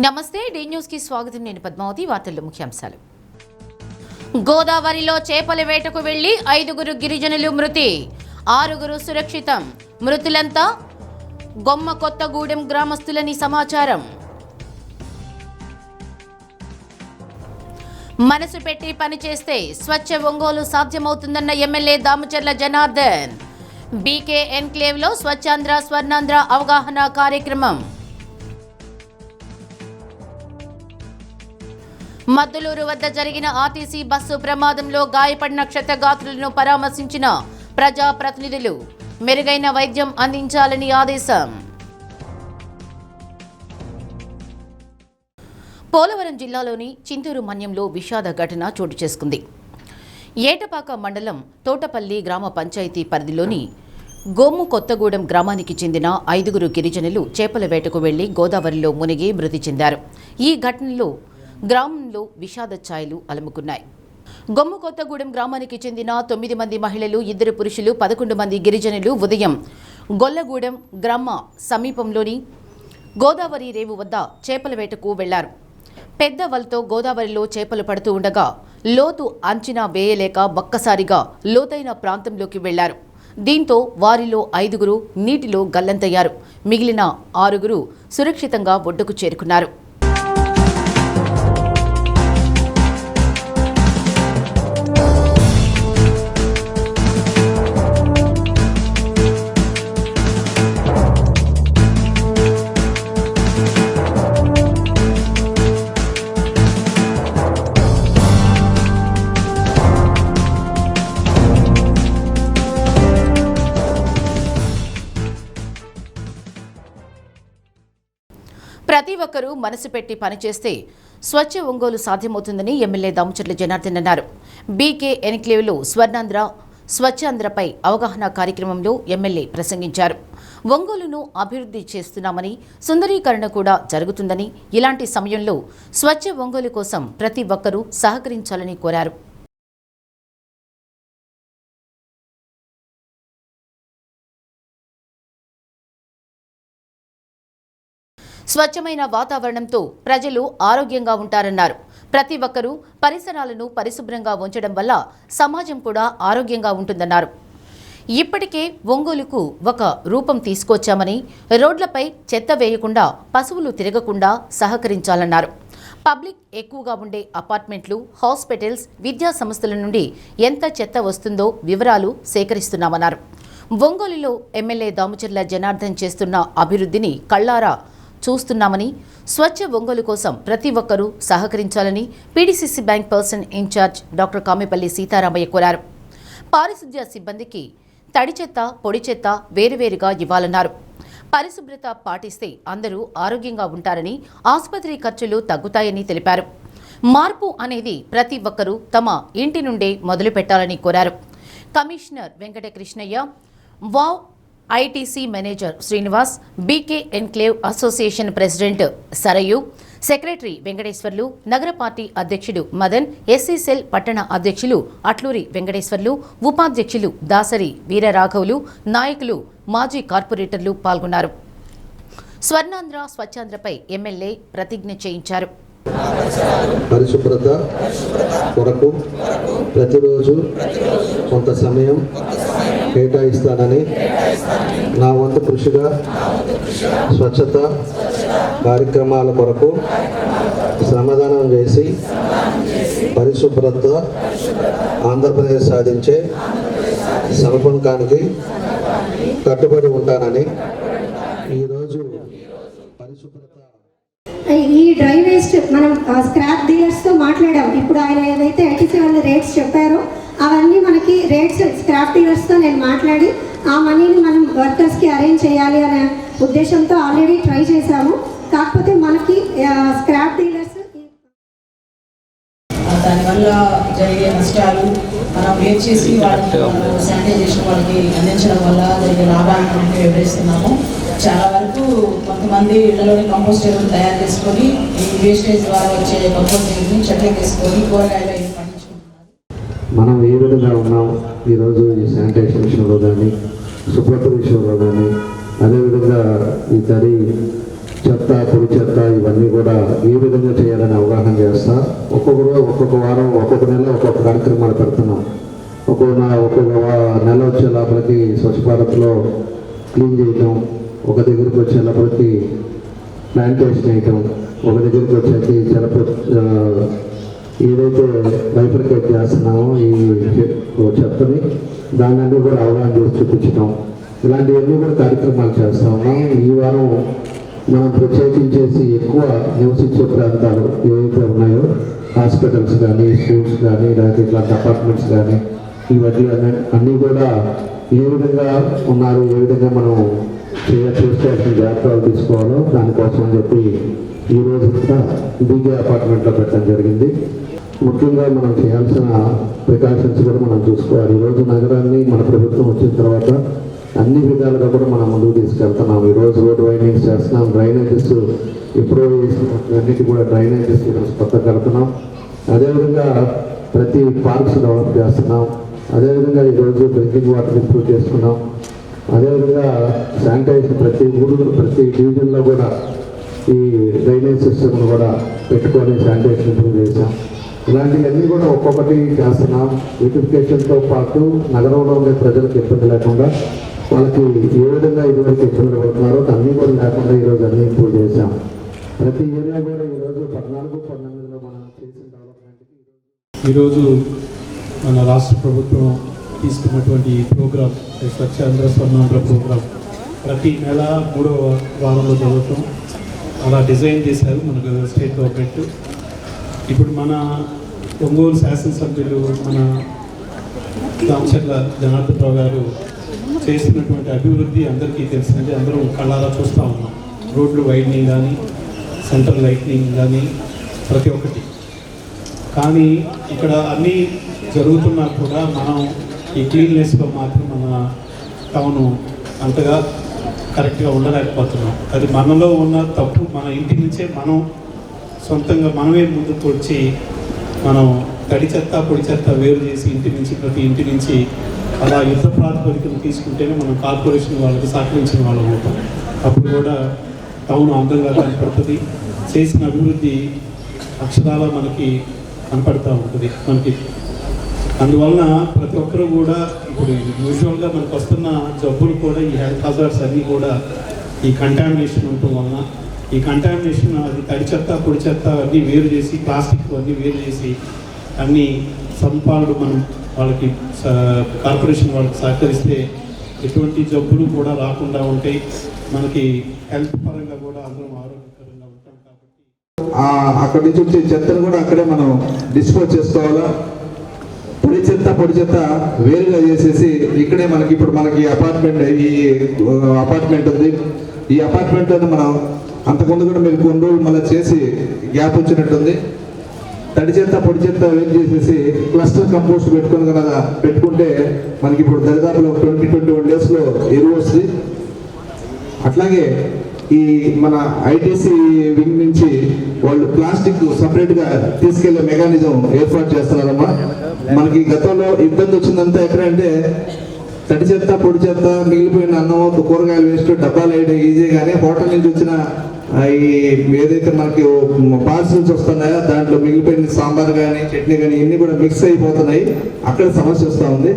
నమస్తే D news కి స్వాగతం. నేను పద్మావతి. వార్తల్లో ముఖ్యాంశాలు. గోదావరిలో చేపల వేటకు వెళ్లి 5 గిరిజనులు మృతి, 6 సురక్షితం. మృతులంతా గొమ్మ కొత్తగూడెం గ్రామస్తులని సమాచారం. మనసు పెట్టి పనిచేస్తే స్వచ్ఛ ఒంగోలు సాధ్యమవుతుందన్న ఎమ్మెల్యే దామచర్ల జనార్దన్. బీకే ఎన్క్లేవ్లో స్వచ్ఛాంధ్ర స్వర్ణాంధ్ర అవగాహన కార్యక్రమం. మద్దులూరు వద్ద జరిగిన ఆర్టీసీ బస్సు ప్రమాదంలో గాయపడిన క్షతగాత్రులను పరామర్శించిన ప్రజాప్రతినిధులు. మెరుగైన వైద్యం అందించాలని ఆదేశం. పోలవరం జిల్లాలోని చింతూరు మన్యంలో విషాద ఘటన చోటు చేసుకుంది. ఏటపాక మండలం తోటపల్లి గ్రామ పంచాయతీ పరిధిలోని గోము కొత్తగూడెం గ్రామానికి చెందిన 5 గిరిజనులు చేపల వేటకు వెళ్లి గోదావరిలో మునిగి మృతి చెందారు. ఈ ఘటనలో గ్రామంలో విషాద ఛాయలు అలముకున్నాయి. గొమ్ము కొత్తగూడెం గ్రామానికి చెందిన 9 మంది మహిళలు, 2 పురుషులు, 11 మంది గిరిజనులు ఉదయం గొల్లగూడెం గ్రామ సమీపంలోని గోదావరి రేవు వద్ద చేపల వేటకు వెళ్లారు. పెద్ద వలతో గోదావరిలో చేపలు పడుతూ ఉండగా లోతు అంచనా వేయలేక ఒక్కసారిగా లోతైన ప్రాంతంలోకి వెళ్లారు. దీంతో వారిలో 5 నీటిలో గల్లంతయ్యారు. మిగిలిన 6 సురక్షితంగా ఒడ్డుకు చేరుకున్నారు. ప్రతి ఒక్కరూ మనసు పెట్టి పనిచేస్తే స్వచ్ఛ ఒంగోలు సాధ్యమవుతుందని ఎమ్మెల్యే దామచర్ల జనార్దన్ అన్నారు. బీకే ఎన్క్లేవ్లో స్వర్ణాంధ్ర స్వచ్ఛాంధ్రపై అవగాహన కార్యక్రమంలో ఎమ్మెల్యే ప్రసంగించారు. ఒంగోలును అభివృద్ధి చేస్తున్నామని, సుందరీకరణ కూడా జరుగుతుందని, ఇలాంటి సమయంలో స్వచ్ఛ ఒంగోలు కోసం ప్రతి ఒక్కరూ సహకరించాలని కోరారు. స్వచ్ఛమైన వాతావరణంతో ప్రజలు ఆరోగ్యంగా ఉంటారన్నారు. ప్రతి ఒక్కరూ పరిసరాలను పరిశుభ్రంగా ఉంచడం వల్ల సమాజం కూడా ఆరోగ్యంగా ఉంటుందన్నారు. ఇప్పటికే ఒంగోలుకు ఒక రూపం తీసుకొచ్చామని, రోడ్లపై చెత్త వేయకుండా, పశువులు తిరగకుండా సహకరించాలన్నారు. పబ్లిక్ ఎక్కువగా ఉండే అపార్ట్మెంట్లు, హాస్పిటల్స్, విద్యా సంస్థల నుండి ఎంత చెత్త వస్తుందో వివరాలు సేకరిస్తున్నామన్నారు. ఒంగోలులో ఎమ్మెల్యే దామచర్ల జనార్దన్ చేస్తున్న అభివృద్ధిని కళ్లారా చూస్తున్నామని, స్వచ్ఛ ఒంగోలు కోసం ప్రతి ఒక్కరూ సహకరించాలని PDCC bank person incharge doctor Kamepalli Sitaramaiah కోరారు. పారిశుద్ధ్య సిబ్బందికి తడి చెత్త, పొడి చెత్త వేరువేరుగా ఇవ్వాలన్నారు. పరిశుభ్రత పాటిస్తే అందరూ ఆరోగ్యంగా ఉంటారని, ఆసుపత్రి ఖర్చులు తగ్గుతాయని తెలిపారు. మార్పు అనేది ప్రతి ఒక్కరూ తమ ఇంటి నుండే మొదలు పెట్టాలని కోరారు. కమిషనర్ వెంకటకృష్ణయ్య, వావ్ ITC manager Srinivas, BK enclave association president Sarayu, secretary Venkateswarlu, నగర పార్టీ అధ్యక్షుడు మదన్, ఎస్సీ సెల్ పట్టణ అధ్యక్షులు అట్లూరి వెంకటేశ్వర్లు, ఉపాధ్యక్షులు దాసరి వీరరాఘవులు, నాయకులు, మాజీ కార్పొరేటర్లు పాల్గొన్నారు. స్వర్ణాంధ్ర స్వచ్ఛాంధ్రపై ఎమ్మెల్యే ప్రతిజ్ఞ చేయించారు. పరిశుభ్రత కొరకు ప్రతిరోజు కొంత సమయం కేటాయిస్తానని, నా వంతు కృషిగా స్వచ్ఛత కార్యక్రమాల కొరకు శ్రమదానం చేసి పరిశుభ్రత ఆంధ్రప్రదేశ్ సాధించే సమర్పణకానికి కట్టుబడి ఉంటానని ఈరోజు పరిశుభ్రత ఈ డ్రై వేస్ట్ మనం స్క్రాప్ డీలర్స్తో మాట్లాడాం. ఇప్పుడు ఆయన ఏదైతే ఐటీసీ వాళ్ళ రేట్స్ చెప్పారో అవన్నీ మనకి రేట్స్ స్క్రాప్ డీలర్స్తో నేను మాట్లాడి ఆ మనీని మనం వర్కర్స్కి అరేంజ్ చేయాలి అనే ఉద్దేశంతో ఆల్రెడీ ట్రై చేశాము. కాకపోతే మనకి స్క్రాప్ డీలర్స్ దానివల్ల జరిగే నష్టాలు మనం వేట్ చేసి వాళ్ళకి శానిటైజేషన్ వాళ్ళకి అందించడం వల్ల జరిగే లాభాలను మనం వివరిస్తున్నాము. చాలా వరకు కొంతమంది ఇళ్లలోని కంపోస్ట్ ఎరువులు తయారు చేసుకొని ఈ వేస్టేజ్ ద్వారా వచ్చే కంపోస్ట్ ఎరువుని చెట్లకి వేసుకొని కూరగాయలు పండించుకుంటున్నారు. మనం ఏ విధంగా ఉన్నాం ఈరోజు ఈ శానిటైజేషన్ విషయంలో కానీ, శుభ్రత విషయంలో కానీ, అదేవిధంగా ఈ తడి చెత్త పొడి చెత్త ఇవన్నీ కూడా ఏ విధంగా చేయాలని అవగాహన చేస్తా. ఒక్కొక్క వారం ఒక్కొక్క నెల ఒక్కొక్క కార్యక్రమాలు పెడుతున్నాం. ఒక్కొక్క నెల వచ్చే లోపలికి స్వచ్ఛ భారత్లో క్లీన్ చేయటం, ఒక దగ్గరికి వచ్చే లోపలికి ప్లాంటేషన్ వేయటం, ఒక దగ్గరికి వచ్చేసి ఏదైతే బైఫర్కేట్ చేస్తున్నామో ఈ చెత్తని దాన్ని అన్నీ కూడా అవగాహన చేసి చూపించడం, ఇలాంటివన్నీ కూడా కార్యక్రమాలు చేస్తూ ఉన్నాం. ఈ వారం మనం ప్రత్యేకించేసి ఎక్కువ నివసించే ప్రాంతాలు ఏవైతే ఉన్నాయో హాస్పిటల్స్ కానీ, స్కూల్స్ కానీ, లేకపోతే ఇట్లాంటి అపార్ట్మెంట్స్ కానీ, ఇవన్నీ అన్నీ కూడా ఏ విధంగా ఉన్నారు, ఏ విధంగా మనం చేసుకోవాల్సిన జాగ్రత్తలు తీసుకోవాలో దానికోసం అని చెప్పి ఈరోజు కూడా బీజే అపార్ట్మెంట్లో పెట్టడం జరిగింది. ముఖ్యంగా మనం చేయాల్సిన ప్రికాషన్స్ కూడా మనం చూసుకోవాలి. ఈరోజు నగరాన్ని మన ప్రభుత్వం వచ్చిన తర్వాత అన్ని విధాలుగా కూడా మనం ముందుకు తీసుకెళ్తున్నాం. ఈరోజు రోడ్ వైండింగ్స్ చేస్తున్నాం, డ్రైనేజెస్ ఎప్పుడో అన్నిటి కూడా డ్రైనేజెస్ ఈరోజు కొత్త కడుతున్నాం. అదేవిధంగా ప్రతి పార్క్స్ డెవలప్ చేస్తున్నాం. అదేవిధంగా ఈరోజు డ్రింకింగ్ వాటర్ ఇంప్రూవ్ చేసుకున్నాం. అదేవిధంగా శానిటైజేషన్ ప్రతి ఊరు ప్రతి డివిజన్లో కూడా ఈ డ్రైనేజ్ సిస్టమ్ను కూడా పెట్టుకొని శానిటైజేషన్ ఇంప్రూవ్ చేశాం. ఇలాంటివన్నీ కూడా ఒక్కొక్కటి చేస్తున్నాం. బ్యూటిఫికేషన్తో పాటు నగరంలో ఉండే ప్రజలకు ఇబ్బంది లేకుండా వాళ్ళకి ఏ విధంగా ఇదివరకు ఇబ్బంది పడుతున్నారో అన్నీ కూడా లేకుండా ఈరోజు అన్నీ ఇంప్రూవ్ చేశాం. ప్రతి ఏరియా కూడా ఈరోజు 14-19లో మనం చేసిన డెవలప్మెంట్కి ఈరోజు మన రాష్ట్ర ప్రభుత్వం తీసుకున్నటువంటి ప్రోగ్రామ్ స్వచ్ఛాంధ్ర స్వర్ణాంధ్ర ప్రోగ్రామ్ ప్రతి నెల 3వ వారంలో జరుగుతాం. అలా డిజైన్ చేశారు మనకు స్టేట్ గవర్నమెంట్. ఇప్పుడు మన ఒంగోలు శాసనసభ్యులు మన దామచర్ల జనార్దన్ రావు గారు చేస్తున్నటువంటి అభివృద్ధి అందరికీ తెలిసింది, అందరం కళ్ళారా చూస్తూ ఉన్నాం. రోడ్లు వైడనింగ్ కానీ, సెంట్రల్ లైట్నింగ్ కానీ ప్రతి ఒక్కటి. కానీ ఇక్కడ అన్నీ జరుగుతున్నా కూడా మనం ఈ క్లీన్లెస్లో మాత్రం మన టౌను అంతగా కరెక్ట్గా ఉండలేకపోతున్నాం. అది మనలో ఉన్న తప్పు. మన ఇంటి నుంచే మనం సొంతంగా మనమే ముందుకు వచ్చి మనం తడి చెత్త పొడి చెత్త వేరు చేసి ఇంటి నుంచి ప్రతి ఇంటి నుంచి అలా యుద్ధ ప్రాతిపదికను తీసుకుంటేనే మనం కార్పొరేషన్ వాళ్ళకి సహకరించిన వాళ్ళం అవుతాం. అప్పుడు కూడా టౌన్ అందంగా కనపడుతుంది. చేసిన అభివృద్ధి అక్షరాల మనకి కనపడుతూ ఉంటుంది మనకి. అందువలన ప్రతి ఒక్కరూ కూడా ఇప్పుడు యూజువల్గా మనకు వస్తున్న జబ్బులు కూడా ఈ హెల్త్ హజార్డ్స్ అన్నీ కూడా ఈ కంటామినేషన్ ఉండటం వలన, ఈ కంటామినేషన్ అది తడి చెత్త పొడి చెత్త అన్నీ వేరు చేసి, ప్లాస్టిక్ అన్నీ వేరు చేసి అన్నీ సంపాలు మనం వాళ్ళకి కార్పొరేషన్ వాళ్ళకి సహకరిస్తే ఎటువంటి జబ్బులు కూడా రాకుండా ఉంటాయి. మనకి హెల్త్ పరంగా కూడా అందరం ఆరోగ్యకరంగా ఉంటాం. కాబట్టి అక్కడి నుంచి వచ్చే చెత్తను కూడా అక్కడే మనం డిస్పోజ్ చేసుకోవాలా. పొడి చెత్త వేరుగా చేసేసి ఇక్కడే మనకి ఇప్పుడు మనకి అపార్ట్మెంట్ ఉంది. ఈ అపార్ట్మెంట్లోనే మనం అంతకుముందు కూడా మీరు కొన్ని రోజులు మళ్ళీ చేసి గ్యాప్ వచ్చినట్టుంది. తడి చెత్త పొడి చెత్త వేరు చేసేసి క్లస్టర్ కంపోస్ట్ పెట్టుకుంటే మనకి ఇప్పుడు దరిదాపులో 20-21 డేస్లో ఎరువు వస్తుంది. అట్లాగే ఈ మన ఐటీసీ వింగ్ నుంచి వాళ్ళు ప్లాస్టిక్ సపరేట్గా తీసుకెళ్లే మెకానిజం ఏర్పాటు చేస్తున్నారమ్మా. మనకి గతంలో ఇబ్బంది వచ్చిందంతా ఎక్కడంటే తడి చెత్త పొడి చెత్త మిగిలిపోయిన అన్నం కూరగాయలు వేస్ట్ డబ్బాలు వేయడం ఈజీ. కానీ హోటల్ నుంచి వచ్చిన ఈ ఏదైతే మనకి పార్సల్స్ వస్తున్నాయో దాంట్లో మిగిలిపోయిన సాంబార్ కానీ చట్నీ కానీ ఇవన్నీ కూడా మిక్స్ అయిపోతున్నాయి. అక్కడ సమస్య వస్తూ ఉంది.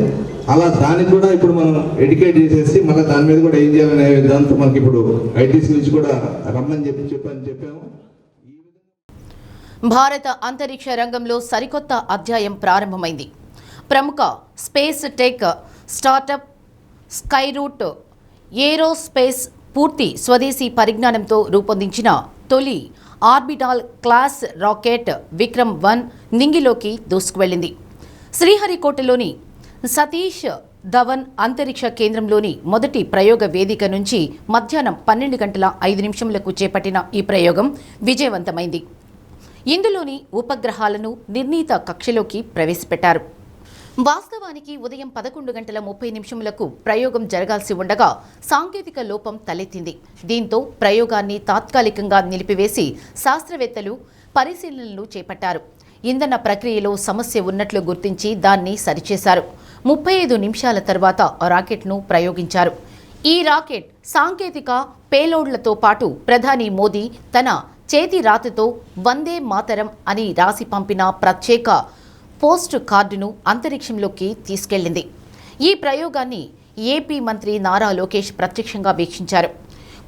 అలా దానికి కూడా ఇప్పుడు మనం ఎడ్యుకేట్ చేసేసి మళ్ళీ దాని మీద కూడా ఏం చేయాలనే దాంతో మనకి ఇప్పుడు ఐటీసీ నుంచి కూడా రమ్మని చెప్పాము. భారత అంతరిక్ష రంగంలో సరికొత్త అధ్యాయం ప్రారంభమైంది. ప్రముఖ space tech startup Skyroot Aerospace పూర్తి స్వదేశీ పరిజ్ఞానంతో రూపొందించిన తొలి ఆర్బిటాల్ క్లాస్ రాకెట్ విక్రమ్-1 నింగిలోకి దూసుకువెళ్లింది. శ్రీహరికోటలోని సతీష్ ధవన్ అంతరిక్ష కేంద్రంలోని మొదటి ప్రయోగ వేదిక నుంచి మధ్యాహ్నం 12:05 చేపట్టిన ఈ ప్రయోగం విజయవంతమైంది. ఇందులోని ఉపగ్రహాలను నిర్ణీత కక్షలోకి ప్రవేశపెట్టారు. వాస్తవానికి ఉదయం 11:30 ప్రయోగం జరగాల్సి ఉండగా సాంకేతిక లోపం తలెత్తింది. దీంతో ప్రయోగాన్ని తాత్కాలికంగా నిలిపివేసి శాస్త్రవేత్తలు పరిశీలనలు చేపట్టారు. ఇంధన ప్రక్రియలో సమస్య ఉన్నట్లు గుర్తించి దాన్ని సరిచేశారు. 35 నిమిషాల తర్వాత రాకెట్ను ప్రయోగించారు. ఈ రాకెట్ సాంకేతిక పేలోడ్లతో పాటు ప్రధాని మోదీ తన చేతి రాతతో వందే మాతరం అని రాసి పంపిన ప్రత్యేక పోస్ట్ కార్డును అంతరిక్షంలోకి తీసుకెళ్లింది. ఈ ప్రయోగాన్ని ఏపీ మంత్రి నారా లోకేష్ ప్రత్యక్షంగా వీక్షించారు.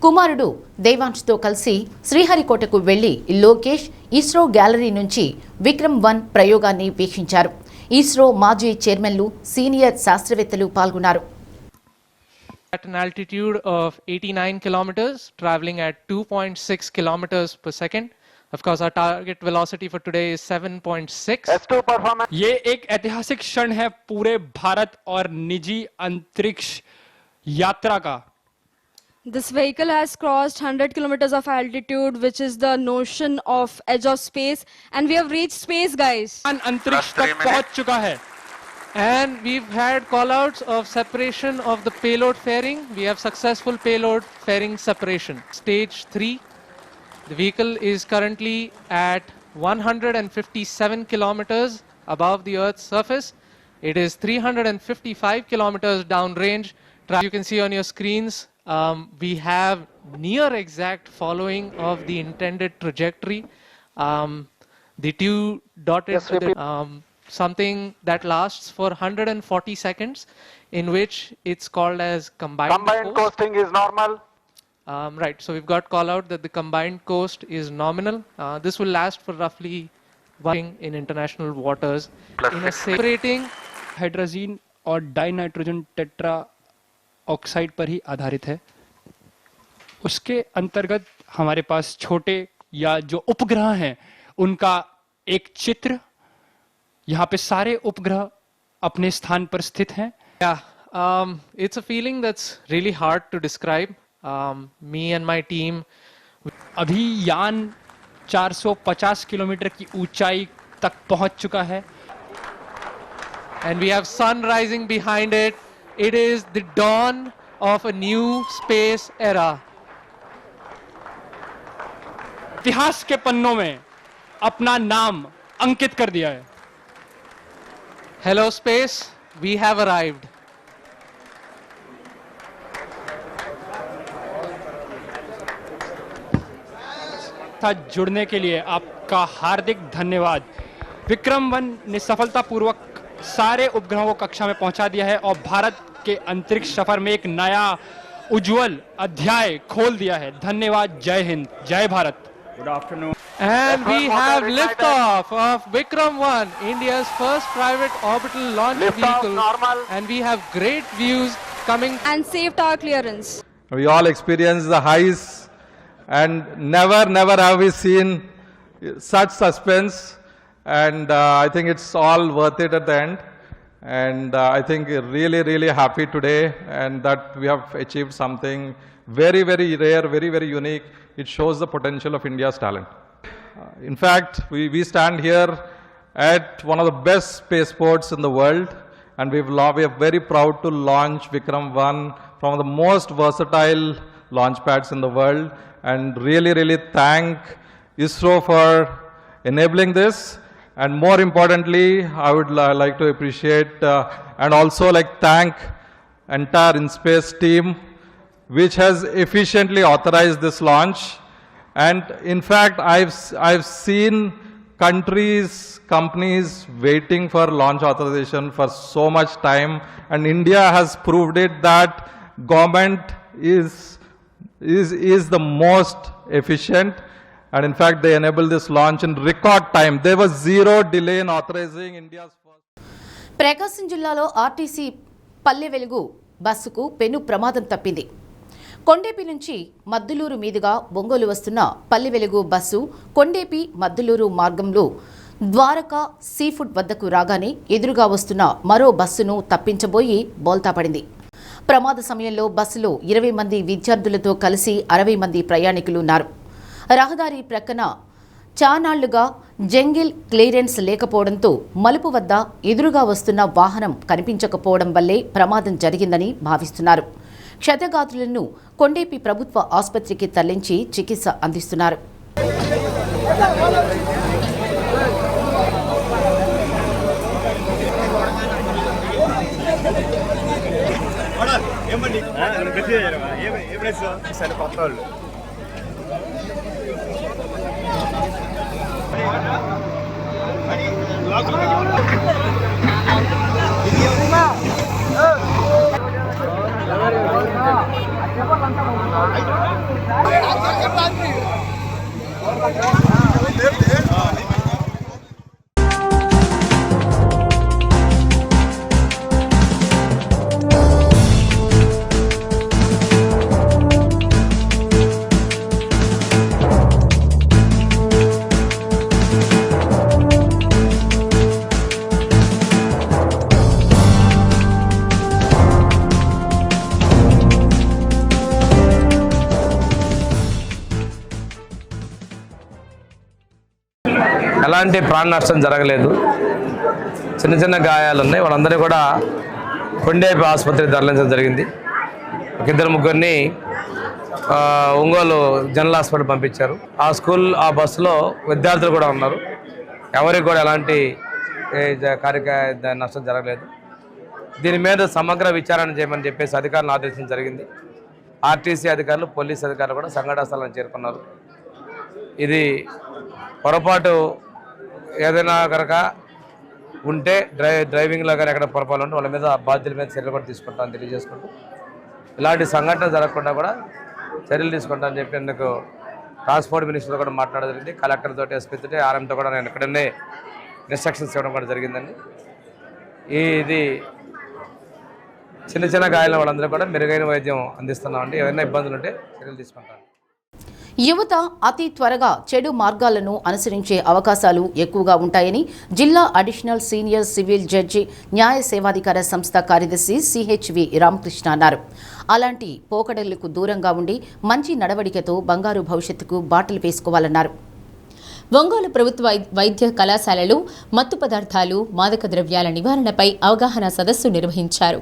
కుమారుడు దేవాంష్తో కలిసి శ్రీహరికోటకు వెళ్లి లోకేష్ ఇస్రో గ్యాలరీ నుంచి విక్రమ్-1 ప్రయోగాన్ని వీక్షించారు. ఇస్రో మాజీ చైర్మన్లు, సీనియర్ శాస్త్రవేత్తలు పాల్గొన్నారు. At an altitude of 89 kilometers, traveling at 2.6 kilometers per second. Of course, our target velocity for today is 7.6. ये एक ऐतिहासिक क्षण है पूरे भारत और निजी अंतरिक्ष यात्रा का. This vehicle has crossed 100 kilometers of altitude, which is the notion of edge of space, and we have reached space, guys. अंतरिक्ष तक पहुंच चुका है. And we've had callouts of separation of the payload fairing. We have successful payload fairing separation. Stage 3. The vehicle is currently at 157 kilometers above the Earth's surface. It is 355 kilometers downrange. You can see on your screens, we have near exact following of the intended trajectory. The two dotted something that lasts for 140 seconds, in which it's called as combined coasting is normal. Right, so we've got call out that the combined coast is nominal. This will last for roughly one in international waters. In a separating hydrogen और dinitrogen tetra oxide पर ही आधारित है. उसके अंतर्गत हमारे पास छोटे या जो उपग्रह हैं उनका एक चित्र. यहाँ पे सारे उपग्रह अपने स्थान पर स्थित हैं. Yeah, it's a feeling that's really hard to describe. Me and my team, अभी यान 450 किलोमीटर की ऊंचाई तक पहुंच चुका है. and we have sun rising behind it. It is the dawn of a new space era. इतिहास के पन्नों में अपना नाम अंकित कर दिया है. Hello space, we have arrived. साथ जुड़ने के लिए आपका हार्दिक धन्यवाद. विक्रम-1 ने सफलतापूर्वक सारे उपग्रहों को कक्षा में पहुंचा दिया है और भारत के अंतरिक्ष सफर में एक नया उज्जवल अध्याय खोल दिया है. धन्यवाद. जय हिंद, जय Bharat. Good afternoon. And we have liftoff of Vikram-1, India's first private orbital launch vehicle. And we have great views coming. And safe tower clearance. We all experience the highs, and never have we seen such suspense, and I think it's all worth it at the end. And I think really happy today, and that we have achieved something very rare, very unique. It shows the potential of India's talent. In fact, we stand here at one of the best spaceports in the world, and we are very proud to launch Vikram-1 from the most versatile launch pads in the world, and really thank ISRO for enabling this. And more importantly, I would like to appreciate and also thank entire InSpace team, which has efficiently authorized this launch. And in fact, I've seen companies waiting for launch authorization for so much time, and India has proved it that government is the most efficient. And in fact, they enabled this launch in record time. There was zero delay in authorizing India's first. ప్రకాశం జిల్లాలో RTC Palle Velugu బస్సుకు పెను ప్రమాదం తప్పింది. కొండేపి నుంచి మద్దులూరు మీదుగా ఒంగోలు వస్తున్న Palle Velugu bus Kondepi Maddulur మార్గంలో Dwaraka seafood వద్దకు రాగానే ఎదురుగా వస్తున్న మరో బస్సును తప్పించబోయి బోల్తాపడింది. ప్రమాద సమయంలో బస్సులో 20 మంది విద్యార్థులతో కలిసి 60 మంది ప్రయాణికులు ఉన్నారు. రహదారి ప్రక్కన చానాళ్లుగా జంగిల్ క్లియరెన్స్ లేకపోవడంతో మలుపు వద్ద ఎదురుగా వస్తున్న వాహనం కనిపించకపోవడం వల్లే ప్రమాదం జరిగిందని భావిస్తున్నారు. క్షతగాత్రులను కొండేపి ప్రభుత్వ ఆసుపత్రికి తరలించి చికిత్స అందిస్తున్నారు. కొత్త వాళ్ళు ఎలాంటి ప్రాణ నష్టం జరగలేదు. చిన్న చిన్న గాయాలు ఉన్నాయి. వాళ్ళందరూ కూడా కొండేపి ఆసుపత్రికి తరలించడం జరిగింది. ఒక ఇద్దరు ముగ్గురిని ఒంగోలు జనరల్ హాస్పిటల్ పంపించారు. ఆ స్కూల్ ఆ బస్సులో విద్యార్థులు కూడా ఉన్నారు. ఎవరికి కూడా ఎలాంటి నష్టం జరగలేదు. దీని మీద సమగ్ర విచారణ చేయమని చెప్పేసి అధికారులను ఆదేశించడం జరిగింది. ఆర్టీసీ అధికారులు, పోలీస్ అధికారులు కూడా సంఘటనా స్థలాన్ని చేరుకున్నారు. ఇది పొరపాటు ఏదైనా కనుక ఉంటే డ్రైవింగ్లో కానీ ఎక్కడ పొరపాటు ఉంటే వాళ్ళ మీద బాధ్యుల మీద చర్యలు కూడా తీసుకుంటామని తెలియజేసుకుంటూ ఇలాంటి సంఘటన జరగకుండా కూడా చర్యలు తీసుకుంటామని చెప్పి అందుకు ట్రాన్స్పోర్ట్ మినిస్టర్తో కూడా మాట్లాడడం జరిగింది. కలెక్టర్ తోటి, ఎస్పీ తోటి, ఆర్ఎంతో కూడా నేను ఇక్కడనే ఇన్స్ట్రక్షన్స్ ఇవ్వడం కూడా జరిగిందండి. ఇది చిన్న చిన్న గాయాల వాళ్ళందరూ కూడా మెరుగైన వైద్యం అందిస్తున్నామండి. ఏదైనా ఇబ్బందులు ఉంటే చర్యలు తీసుకుంటాం. యువత అతి త్వరగా చెడు మార్గాలను అనుసరించే అవకాశాలు ఎక్కువగా ఉంటాయని జిల్లా అడిషనల్ సీనియర్ సివిల్ జడ్జి న్యాయ సేవాధికార సంస్థ కార్యదర్శి సిహెచ్వి రామకృష్ణ అన్నారు. అలాంటి పోకడలకు దూరంగా ఉండి మంచి నడవడికతో బంగారు భవిష్యత్తుకు బాటలు వేసుకోవాలన్నారు. ఒంగోలు ప్రభుత్వ వైద్య కళాశాలలో మత్తు పదార్థాలు, మాదక ద్రవ్యాల నివారణపై అవగాహన సదస్సు నిర్వహించారు.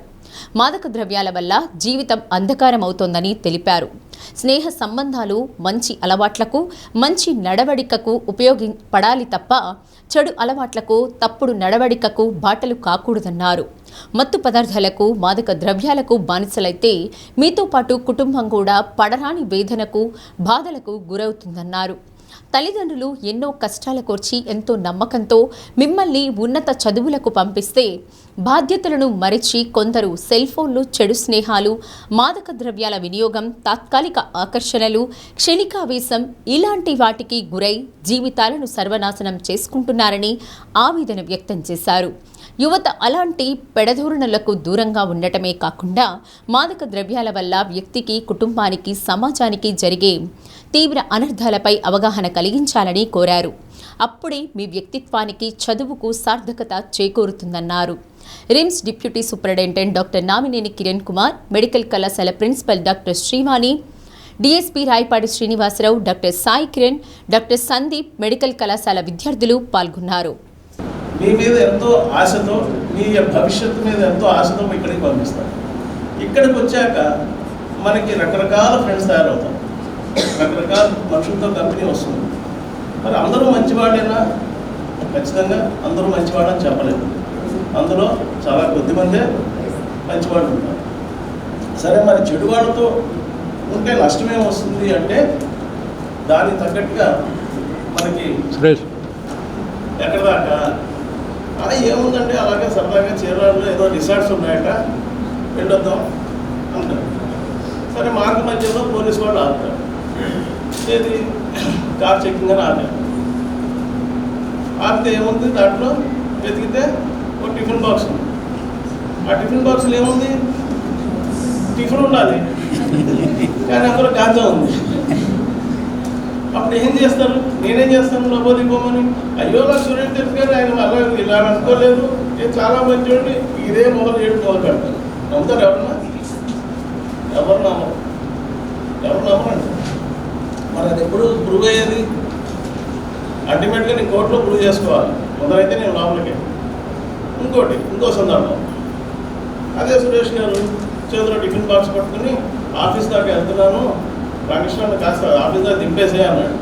మాదక ద్రవ్యాల వల్ల జీవితం అంధకారం అవుతోందని తెలిపారు. స్నేహ సంబంధాలు మంచి అలవాట్లకు, మంచి నడవడికకు ఉపయోగపడాలి తప్ప చెడు అలవాట్లకు, తప్పుడు నడవడికకు బాటలు కాకూడదన్నారు. మత్తు పదార్థాలకు, మాదక ద్రవ్యాలకు బానిసలైతే మీతో పాటు కుటుంబం కూడా పడరాని వేదనకు, బాధలకు గురవుతుందన్నారు. తల్లిదండ్రులు ఎన్నో కష్టాల కోర్చి ఎంతో నమ్మకంతో మిమ్మల్ని ఉన్నత చదువులకు పంపిస్తే బాధ్యతలను మరిచి కొందరు సెల్ ఫోన్లు, చెడు స్నేహాలు, మాదక ద్రవ్యాల వినియోగం, తాత్కాలిక ఆకర్షణలు, క్షణికావేశం ఇలాంటి వాటికి గురై జీవితాలను సర్వనాశనం చేసుకుంటున్నారని ఆవేదన వ్యక్తం చేశారు. యువత అలాంటి పెడధోరణులకు దూరంగా ఉండటమే కాకుండా మాదక ద్రవ్యాల వల్ల వ్యక్తికి, కుటుంబానికి, సమాజానికి జరిగే తీవ్ర అనర్థాలపై అవగాహన కలిగించాలని కోరారు. అప్పుడే మీ వ్యక్తిత్వానికి, చదువుకు సార్థకత చేకూరుతుందన్నారు. RIMS deputy superintendent doctor Namineni Kiran Kumar, medical కళాశాల principal doctor Srivani, DSP Rayapati Srinivasarao, doctor Sai Kiran, doctor Sandeep, medical కళాశాల విద్యార్థులు పాల్గొన్నారు. మీ మీద ఎంతో ఆశతో, మీ భవిష్యత్తు మీద ఎంతో ఆశతో ఇక్కడికి పంపిస్తారు. ఇక్కడికి వచ్చాక మనకి రకరకాల ఫ్రెండ్స్ తయారవుతాం, రకరకాల మనుషులతో కంపెనీ వస్తుంది. మరి అందరూ మంచివాళ్ళైనా? ఖచ్చితంగా అందరూ మంచివాళ్ళని చెప్పలేదు. అందులో చాలా కొద్దిమందే మంచివాళ్ళు ఉంటారు. సరే, మరి చెడు వాళ్ళతో ఉంటే నష్టమే వస్తుంది అంటే దానికి తగ్గట్టుగా మనకి ఎక్కడ దాకా ఏముందంటే అలాగే సరదాగా చీరాల్లో ఏదో రిసార్ట్స్ ఉన్నాయట, వెళ్ళొద్దాం అంటారు. సరే, మార్గ మధ్యలో పోలీసు వాళ్ళు ఆపుతారు. ఏది కార్ చెక్కింగ్ అని ఆపారు. ఆపితే ఏముంది, దాంట్లో వెతికితే ఒక టిఫిన్ బాక్స్ ఉంది. ఆ టిఫిన్ బాక్స్లో ఏముంది, టిఫిన్ ఉండాలి కానీ అందులో గాంజా ఉంది. అప్పుడు ఏం చేస్తారు? నేనేం చేస్తాను, లోపలికి పోమని, అయ్యో నా స్టూడెంట్ తెలుసు కానీ ఆయన మళ్ళీ ఇలా అనుకోలేదు, నేను చాలా మంచి చూడండి, ఇదే మొదలు పెడతాను. నమ్ముతారు ఎవరన్నా? ఎవరు నమ్మరండి. మరి అది ఎప్పుడు ప్రూవ్ అయ్యేది? అల్టిమేట్గా నేను కోర్టులో ప్రూవ్ చేసుకోవాలి. మొదలైతే నేను లోపలికి. ఇంకో సందర్భం, అదే సురేష్ గారు చేతిలో టిఫిన్ బాక్స్ పట్టుకుని ఆఫీస్ దాకా వెళ్తున్నాను, రామకృష్ణ కాస్త ఆఫీస్ దాకా దింపేసే అన్నాడు.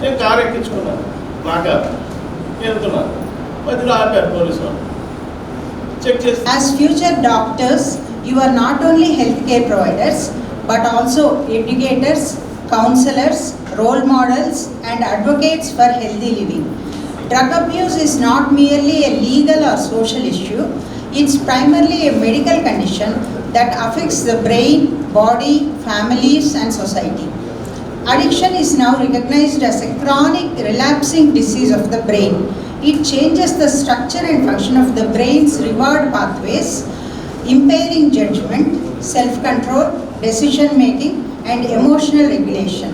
నేను కారు ఎక్కించుకున్నాను, నా కారు వెళ్తున్నాను. మధ్యలో ఆపారు పోలీసు వాళ్ళు, చెక్ చేసి. As future doctors, you are not only healthcare providers, but also educators, counselors, role models, and advocates for healthy living. Drug abuse is not merely a legal or social issue, it's primarily a medical condition that affects the brain, body, families, and society. Addiction is now recognized as a chronic relapsing disease of the brain. It changes the structure and function of the brain's reward pathways, impairing judgment, self-control, decision-making, and emotional regulation.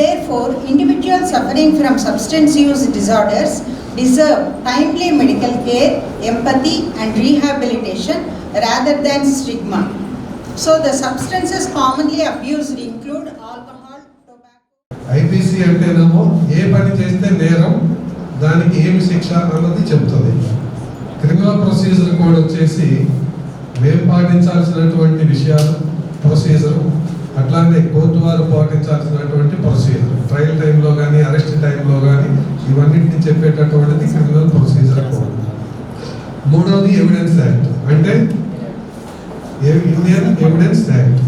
Therefore, individuals suffering from substance use disorders deserve timely medical care, empathy, and rehabilitation rather than stigma. So, the substances commonly abused include alcohol. IPC అంటేనేమో ఏ పని చేస్తే నేరం దానికి ఏమి శిక్ష అన్నది చెప్తుంది. Criminal procedure code వచ్చేసి మేము పాటించాల్సినటువంటి విషయాలు ప్రొసీజర్, అట్లానే కోర్టు వారు పాటించాల్సినటువంటి ప్రొసీజర్, ట్రయల్ టైంలో కానీ అరెస్ట్ టైంలో కానీ ఇవన్నింటినీ చెప్పేటటువంటిది క్రిమినల్ ప్రొసీజర్ కోడ్. మూడవది ఎవిడెన్స్ యాక్ట్, అంటే ఇండియన్ ఎవిడెన్స్ యాక్ట్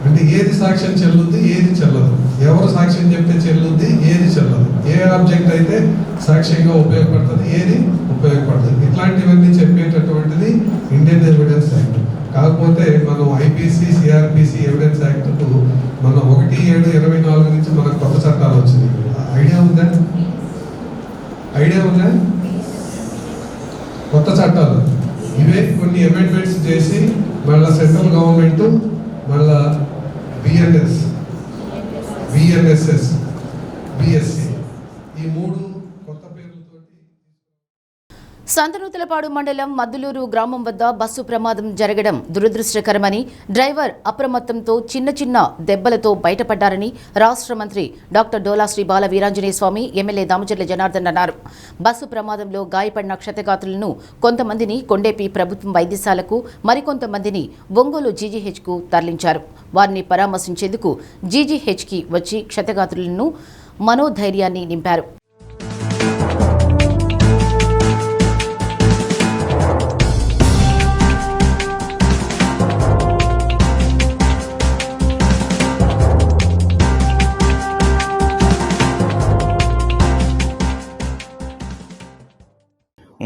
అంటే ఏది సాక్ష్యం చెల్లుద్ది ఏది చెల్లదు, ఎవరు సాక్ష్యం చెప్తే చెల్లుద్ది ఏది చెల్లదు, ఏ ఆబ్జెక్ట్ అయితే సాక్ష్యంగా ఉపయోగపడుతుంది ఏది ఉపయోగపడుతుంది, ఇట్లాంటివన్నీ చెప్పేటటువంటిది ఇండియన్ ఎవిడెన్స్ యాక్ట్. కాకపోతే మనం ఐపీసీ సిఆర్పిసి ఎవిడెన్స్ యాక్ట్కు మనం 1/7/24 నుంచి మనకు కొత్త చట్టాలు వచ్చినాయి. ఐడియా ఉందా కొత్త చట్టాలు ఇవే కొన్ని అమెండ్మెంట్స్ చేసి మళ్ళీ సెంట్రల్ గవర్నమెంట్ మళ్ళా బిఎన్ఎస్ఎస్ బిఎస్సి ఈ 3 కొత్త పేర్లతో. సంతనూతలపాడు మండలం మద్దులూరు గ్రామం వద్ద బస్సు ప్రమాదం జరగడం దురదృష్టకరమని, డ్రైవర్ అప్రమత్తంతో చిన్న చిన్న దెబ్బలతో బయటపడ్డారని రాష్ట్ర మంత్రి డాక్టర్ డోలా శ్రీ బాల వీరాంజనేయ స్వామి ఎమ్మెల్యే దామచర్ల జనార్దన్ అన్నారు. బస్సు ప్రమాదంలో గాయపడిన క్షతగాత్రులను కొంతమందిని కొండేపి ప్రభుత్వ వైద్యశాలకు, మరికొంతమందిని ఒంగోలు జీజీహెచ్కు తరలించారు. వారిని పరామర్శించేందుకు జీజీహెచ్కి వచ్చి క్షతగాత్రులను మనోధైర్యాన్ని నింపారు.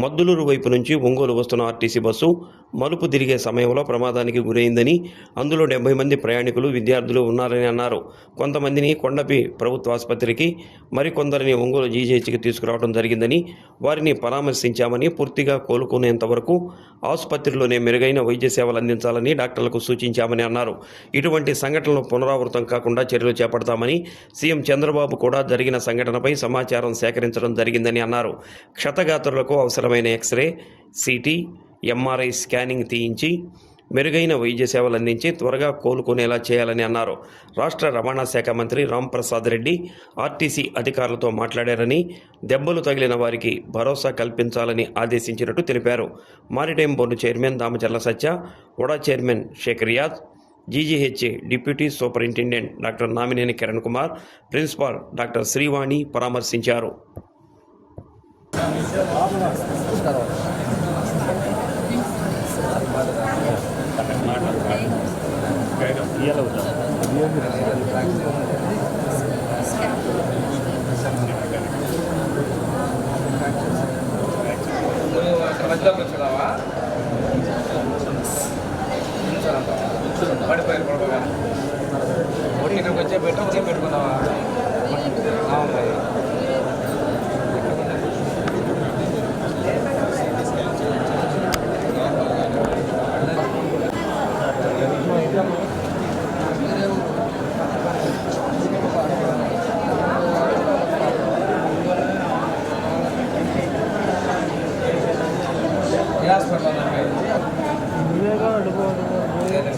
మద్దులూరు వైపు నుంచి ఒంగోలు వస్తున్న ఆర్టీసీ బస్సు మలుపు తిరిగే సమయంలో ప్రమాదానికి గురైందని, అందులో 70 మంది ప్రయాణికులు, విద్యార్థులు ఉన్నారని అన్నారు. కొంతమందిని కొండపి ప్రభుత్వ ఆసుపత్రికి, మరికొందరిని ఒంగోలు జీజీహెచ్కి తీసుకురావడం జరిగిందని, వారిని పరామర్శించామని, పూర్తిగా కోలుకునేంత వరకు ఆసుపత్రిలోనే మెరుగైన వైద్య సేవలు అందించాలని డాక్టర్లకు సూచించామని అన్నారు. ఇటువంటి సంఘటనలు పునరావృతం కాకుండా చర్యలు చేపడతామని సీఎం చంద్రబాబు కూడా జరిగిన సంఘటనపై సమాచారం సేకరించడం జరిగిందని అన్నారు. క్షతగాత్రులకు అవసరమైన ఎక్స్రే, సిటీ, ఎంఆర్ఐ స్కానింగ్ తీయించి మెరుగైన వైద్య సేవలు అందించి త్వరగా కోలుకునేలా చేయాలని అన్నారు. రాష్ట్ర రవాణా శాఖ మంత్రి రాంప్రసాద్ రెడ్డి ఆర్టీసీ అధికారులతో మాట్లాడారని, దెబ్బలు తగిలిన వారికి భరోసా కల్పించాలని ఆదేశించినట్టు తెలిపారు. Maritime board chairman Damacharla Satya, వడా chairman Shaik Riyaz, GGH deputy superintendent doctor Namineni Kiran Kumar, principal doctor Srivani పరామర్శించారు. ఇక్కడికి వచ్చే పెట్టుకున్నావా?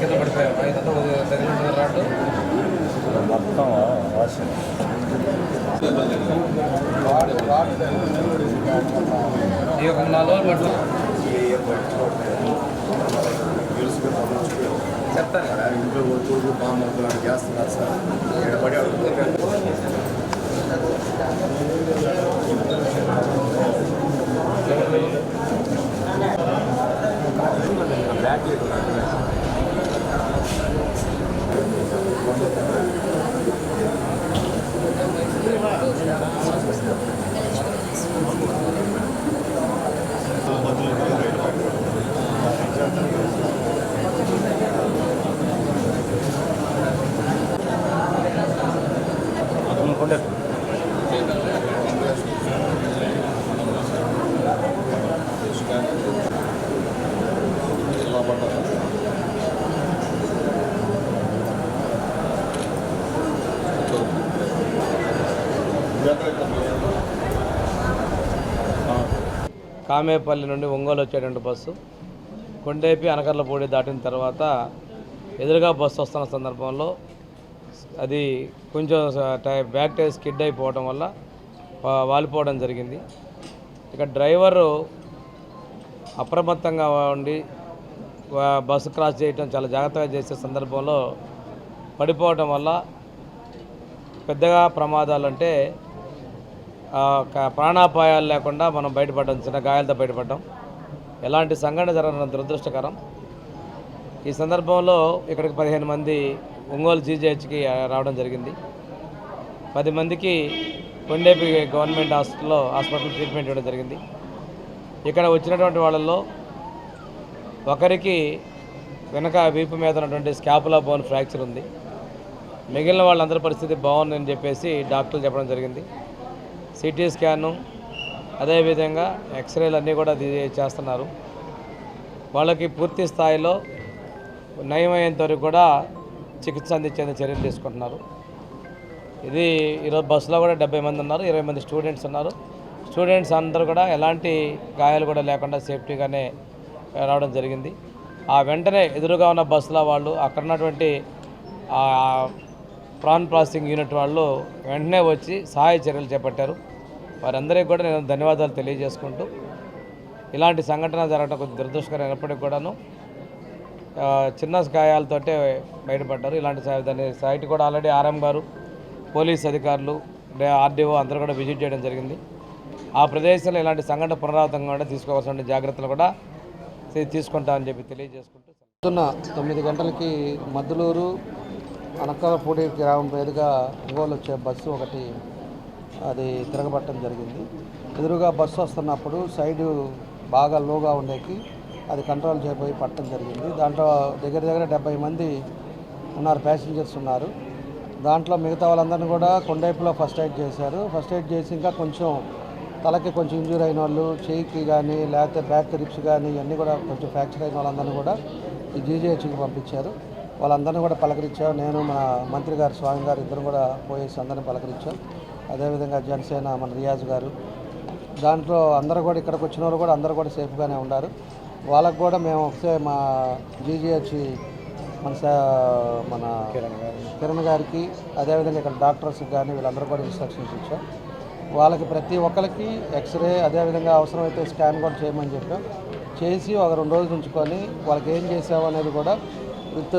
కింద పడిపోయావా? ఇదంతా తగిలింది రాడు మొత్తం వాషింగ్ ఈ ఒక 4 రోజులు పట్టు చెప్తాను కదా ఇంట్లో తోడు బాగా చేస్తున్నారు సార్. ఎడపడి బ్యాక్ కామేపల్లి నుండి ఒంగోలు వచ్చేటువంటి బస్సు కొండేపి అనకర్లపూడి దాటిన తర్వాత ఎదురుగా బస్సు వస్తున్న సందర్భంలో అది కొంచెం బ్యాక్ టైర్ స్కిడ్ అయిపోవడం వల్ల వాలిపోవడం జరిగింది. ఇక డ్రైవరు అప్రమత్తంగా ఉండి బస్సు క్రాస్ చేయడం చాలా జాగ్రత్తగా చేసే సందర్భంలో పడిపోవడం వల్ల పెద్దగా ప్రమాదాలు అంటే ప్రాణాపాయాలు లేకుండా మనం బయటపడ్డాం, చిన్న గాయాలతో బయటపడ్డాం. ఎలాంటి సంఘటన జరగడం దురదృష్టకరం. ఈ సందర్భంలో ఇక్కడికి 15 మంది ఒంగోలు జీజీహెచ్కి రావడం జరిగింది. 10 మందికి కొండేపి గవర్నమెంట్ హాస్పిటల్ ట్రీట్మెంట్ ఇవ్వడం జరిగింది. ఇక్కడ వచ్చినటువంటి వాళ్ళల్లో ఒకరికి వెనక వీపు మీద ఉన్నటువంటి స్కాపులా బోన్ ఫ్రాక్చర్ ఉంది. మిగిలిన వాళ్ళందరి పరిస్థితి బాగుందని చెప్పేసి డాక్టర్లు చెప్పడం జరిగింది. సిటీ స్కాను అదేవిధంగా ఎక్స్రేలు అన్నీ కూడా చేస్తున్నారు. వాళ్ళకి పూర్తి స్థాయిలో నయమయ్యేంత వరకు కూడా చికిత్స అందించేందుకు చర్యలు తీసుకుంటున్నారు. ఇది ఈరోజు బస్సులో కూడా 70 మంది ఉన్నారు, 20 మంది స్టూడెంట్స్ ఉన్నారు. స్టూడెంట్స్ అందరూ కూడా ఎలాంటి గాయాలు కూడా లేకుండా సేఫ్టీగానే రావడం జరిగింది. ఆ వెంటనే ఎదురుగా ఉన్న బస్సులో వాళ్ళు అక్కడ ఉన్నటువంటి ప్రాన్ ప్రాసెసింగ్ యూనిట్ వాళ్ళు వెంటనే వచ్చి సహాయ చర్యలు చేపట్టారు. వారందరికీ కూడా నేను ధన్యవాదాలు తెలియజేసుకుంటూ, ఇలాంటి సంఘటన జరగడం కొద్ది దురదృష్టకరమైనప్పటికీ కూడాను చిన్న గాయాలతోటే బయటపడ్డారు. ఇలాంటి దాని సైట్ కూడా ఆల్రెడీ ఆర్ఎం గారు, పోలీస్ అధికారులు, ఆర్డీఓ అందరూ కూడా విజిట్ చేయడం జరిగింది. ఆ ప్రదేశంలో ఇలాంటి సంఘటన పునరావృతంగా కూడా తీసుకోవాల్సిన జాగ్రత్తలు కూడా తీసుకుంటామని చెప్పి తెలియజేసుకుంటూ, 9 గంటలకి మద్దులూరు అనకాలపూడి గ్రామం మీదుగా ఒంగోలు వచ్చే బస్సు ఒకటి అది తిరగబట్టడం జరిగింది. ఎదురుగా బస్సు వస్తున్నప్పుడు సైడు బాగా లోగా ఉండేకి అది కంట్రోల్ చేయబోయి పట్టడం జరిగింది. దాంట్లో దగ్గర 70 మంది ఉన్నారు, ప్యాసింజర్స్ ఉన్నారు. దాంట్లో మిగతా వాళ్ళందరినీ కూడా కొండైపులో ఫస్ట్ ఎయిడ్ చేశారు. ఫస్ట్ ఎయిడ్ చేసి ఇంకా కొంచెం తలకి కొంచెం ఇంజూరీ అయిన వాళ్ళు, చేయికి కానీ లేకపోతే బ్యాక్ రిప్స్ కానీ ఇవన్నీ కూడా కొంచెం ఫ్రాక్చర్ అయిన వాళ్ళందరినీ కూడా ఈ జీజీహెచ్కి పంపించారు. వాళ్ళందరినీ కూడా పలకరించాం. నేను మన మంత్రి గారు, స్వామి గారు ఇద్దరు కూడా పోయేసి అందరినీ పలకరించాం. అదేవిధంగా జనసేన మన రియాజ్ గారు, దాంట్లో అందరూ కూడా ఇక్కడికి వచ్చిన వాళ్ళు కూడా అందరూ కూడా సేఫ్గానే ఉన్నారు. వాళ్ళకు కూడా మేము ఒకసారి మా జీజీహెచ్ మన కిరణ్ గారికి, అదేవిధంగా ఇక్కడ డాక్టర్స్కి కానీ వీళ్ళందరూ కూడా ఇన్స్ట్రక్షన్స్ ఇచ్చాం. వాళ్ళకి ప్రతి ఒక్కరికి ఎక్స్రే అదేవిధంగా అవసరమైతే స్కాన్ కూడా చేయమని చెప్పాం. చేసి ఒక 2 రోజులు ఉంచుకొని వాళ్ళకి ఏం చేసాము అనేది కూడా విత్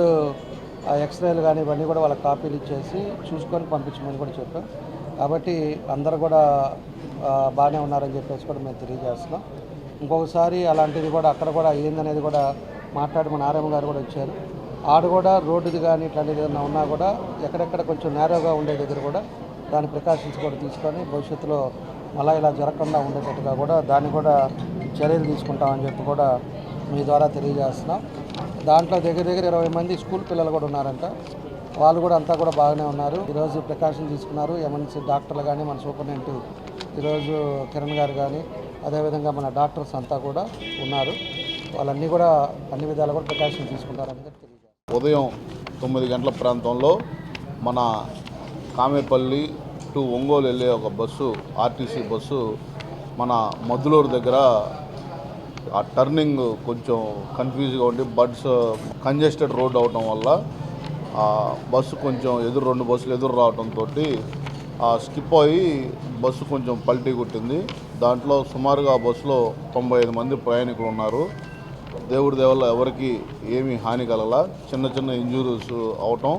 ఎక్స్రేలు కానీ ఇవన్నీ కూడా వాళ్ళకి కాపీలు ఇచ్చేసి చూసుకొని పంపించమని కూడా చెప్పాం. కాబట్టి అందరూ కూడా బాగానే ఉన్నారని చెప్పేసి కూడా మేము తెలియజేస్తున్నాం. ఇంకొకసారి అలాంటిది కూడా అక్కడ కూడా ఏందనేది కూడా మాట్లాడి మన ఆర్ఎం గారు కూడా వచ్చారు. ఆడ కూడా రోడ్డుది కానీ ఇట్లాంటిది ఏదైనా ఉన్నా కూడా ఎక్కడెక్కడ కొంచెం నేరోగా ఉండే దగ్గర కూడా దాని ప్రికాషన్స్ కూడా తీసుకొని భవిష్యత్తులో మళ్ళీ ఇలా జరగకుండా ఉండేటట్టుగా కూడా దాన్ని కూడా చర్యలు తీసుకుంటామని చెప్పి కూడా మీ ద్వారా తెలియజేస్తున్నాం. దాంట్లో దగ్గర 20 మంది స్కూల్ పిల్లలు కూడా ఉన్నారంట. వాళ్ళు కూడా అంతా కూడా బాగానే ఉన్నారు. ఈరోజు ప్రికాషన్ తీసుకున్నారు. ఎమర్జెన్సీ డాక్టర్లు కానీ మన సూపరింటెండెంట్ ఈరోజు కిరణ్ గారు కానీ అదేవిధంగా మన డాక్టర్స్ అంతా కూడా ఉన్నారు. వాళ్ళన్నీ కూడా అన్ని విధాలు కూడా ప్రికాషన్ తీసుకుంటారని తెలియజేస్తారు. ఉదయం 9 గంటల ప్రాంతంలో మన కామేపల్లి టు ఒంగోలు వెళ్ళే ఒక బస్సు, ఆర్టీసీ బస్సు మన మద్దులూరు దగ్గర ఆ టర్నింగ్ కొంచెం కన్ఫ్యూజ్గా ఉండి కంజెస్టెడ్ రోడ్ అవడం వల్ల ఆ బస్సు కొంచెం 2 బస్సులు ఎదురు రావడంతో స్కిప్ అయ్యి బస్సు కొంచెం పల్టీ కొట్టింది. దాంట్లో సుమారుగా బస్సులో 95 మంది ప్రయాణికులు ఉన్నారు. దేవుడి దేవల్ల ఎవరికి ఏమీ హాని కలగల, చిన్న ఇంజురీస్ అవటం.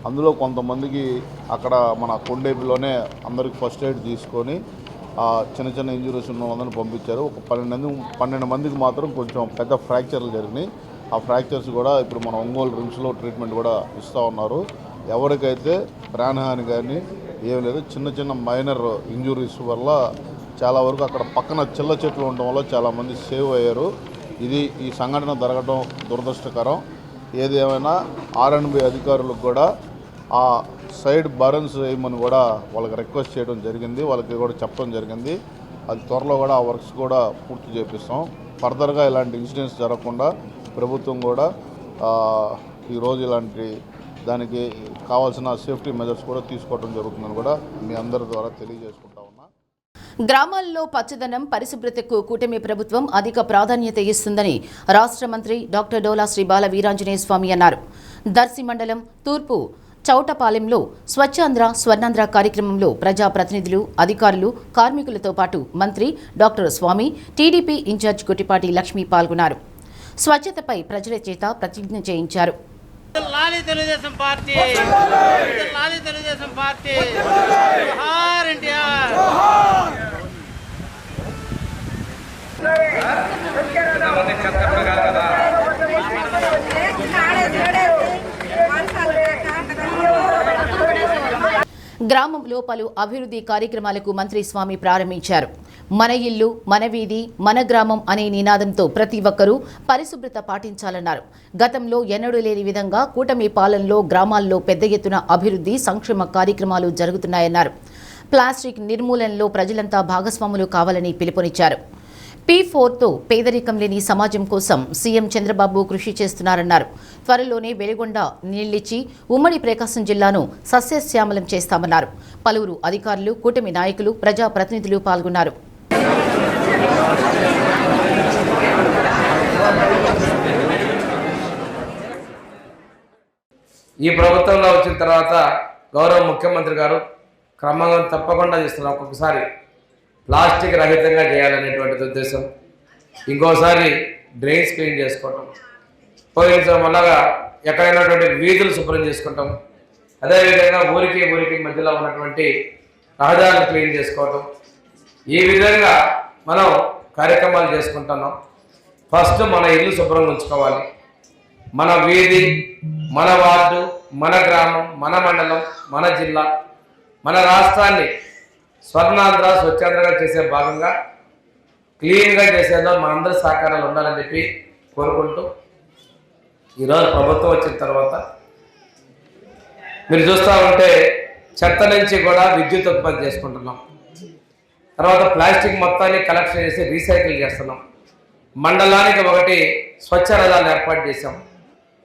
అందులో కొంతమందికి అక్కడ మన కొండేపిలోనే అందరికి ఫస్ట్ ఎయిడ్ తీసుకొని చిన్న ఇంజురీస్ ఉన్న వాళ్ళని పంపించారు. ఒక 12 మందికి మాత్రం కొంచెం పెద్ద ఫ్రాక్చర్లు జరిగినాయి. ఆ ఫ్రాక్చర్స్ కూడా ఇప్పుడు మన ఒంగోలు రిమ్స్లో ట్రీట్మెంట్ కూడా ఇస్తూ ఉన్నారు. ఎవరికైతే ప్రాణహాని కానీ ఏం లేదు, చిన్న మైనర్ ఇంజురీస్ వల్ల చాలా వరకు అక్కడ పక్కన చిల్ల చెట్లు ఉండడం వల్ల చాలామంది సేవ్ అయ్యారు. ఈ సంఘటన జరగడం దురదృష్టకరం. ఏదేమైనా ఆర్ఎండ్బి అధికారులకు కూడా ఆ సైడ్ బర్న్స్ వేయమని కూడా వాళ్ళకి రిక్వెస్ట్ చేయడం జరిగింది, వాళ్ళకి కూడా చెప్పడం జరిగింది. అది త్వరలో కూడా ఆ వర్క్స్ కూడా పూర్తి చేపిస్తాం. ఫర్దర్గా ఇలాంటి ఇన్సిడెంట్స్ జరగకుండా ప్రభుత్వం కూడా ఈరోజు ఇలాంటి దానికి కావాల్సిన సేఫ్టీ మెజర్స్ కూడా తీసుకోవడం జరుగుతుందని కూడా మీ అందరి ద్వారా తెలియజేసుకుంటాం. గ్రామాల్లో పచ్చదనం పరిశుభ్రతకు కూటమి ప్రభుత్వం అధిక ప్రాధాన్యత ఇస్తుందని రాష్ట్ర మంత్రి డాక్టర్ డోలా శ్రీ బాల వీరాంజనేయ స్వామి అన్నారు. దర్శి మండలం తూర్పు చౌటపాలెంలో స్వచ్ఛాంధ్ర స్వర్ణాంధ్ర కార్యక్రమంలో ప్రజాప్రతినిధులు, అధికారులు, కార్మికులతో పాటు మంత్రి డాక్టర్ స్వామి, టీడీపీ ఇన్ఛార్జ్ గుట్టిపాటి లక్ష్మి పాల్గొన్నారు. స్వచ్ఛతపై ప్రజల చేత ప్రతిజ్ఞ చేయించారు. గ్రామంలో పలు అభివృద్ధి కార్యక్రమాలకు మంత్రి స్వామి ప్రారంభించారు. మన ఇల్లు, మన వీధి, మన గ్రామం అనే నినాదంతో ప్రతి ఒక్కరూ పరిశుభ్రత పాటించాలన్నారు. గతంలో ఎన్నడూ లేని విధంగా కూటమి పాలనలో గ్రామాల్లో పెద్ద ఎత్తున అభివృద్ధి, సంక్షేమ కార్యక్రమాలు జరుగుతున్నాయన్నారు. ప్లాస్టిక్ నిర్మూలనలో ప్రజలంతా భాగస్వాములు కావాలని పిలుపునిచ్చారు. P4తో పేదరికం లేని సమాజం కోసం సీఎం చంద్రబాబు కృషి చేస్తున్నారన్నారు. త్వరలోనే వెలిగొండ నీళ్లిచ్చి ఉమ్మడి ప్రకాశం జిల్లాను సస్యశ్యామలం చేస్తామన్నారు. పలువురు అధికారులు, కూటమి నాయకులు, ప్రజాప్రతినిధులు పాల్గొన్నారు. ఈ ప్రభుత్వంలో వచ్చిన తర్వాత గౌరవ ముఖ్యమంత్రి గారు క్రమంగా తప్పకుండా చేస్తున్నారు. ఒక్కొక్కసారి ప్లాస్టిక్ రహితంగా చేయాలనేటువంటి ఉద్దేశం, ఇంకోసారి డ్రైన్స్ క్లీన్ చేసుకోవటం, పోయిన వల్లగా ఎక్కడైనటువంటి వీధులు శుభ్రం చేసుకుంటాం, అదేవిధంగా ఊరికి మధ్యలో ఉన్నటువంటి రహదారులు క్లీన్ చేసుకోవటం, ఈ విధంగా మనం కార్యక్రమాలు చేసుకుంటున్నాం. ఫస్ట్ మన ఇల్లు శుభ్రంగా ఉంచుకోవాలి. మన వీధి, మన వార్డు, మన గ్రామం, మన మండలం, మన జిల్లా, మన రాష్ట్రాన్ని స్వర్ణాంధ్ర స్వచ్ఛాంధ్రగా చేసే భాగంగా క్లీన్గా చేసేదో మనందరి సహకారాలు ఉండాలని చెప్పి కోరుకుంటూ, ఈరోజు ప్రభుత్వం వచ్చిన తర్వాత మీరు చూస్తూ ఉంటే చెత్త నుంచి కూడా విద్యుత్ ఉత్పత్తి చేసుకుంటున్నాం. తర్వాత ప్లాస్టిక్ మొత్తాన్ని కలెక్షన్ చేసి రీసైకిల్ చేస్తున్నాం. మండలానికి ఒకటి స్వచ్ఛ రథాలు ఏర్పాటు చేశాం.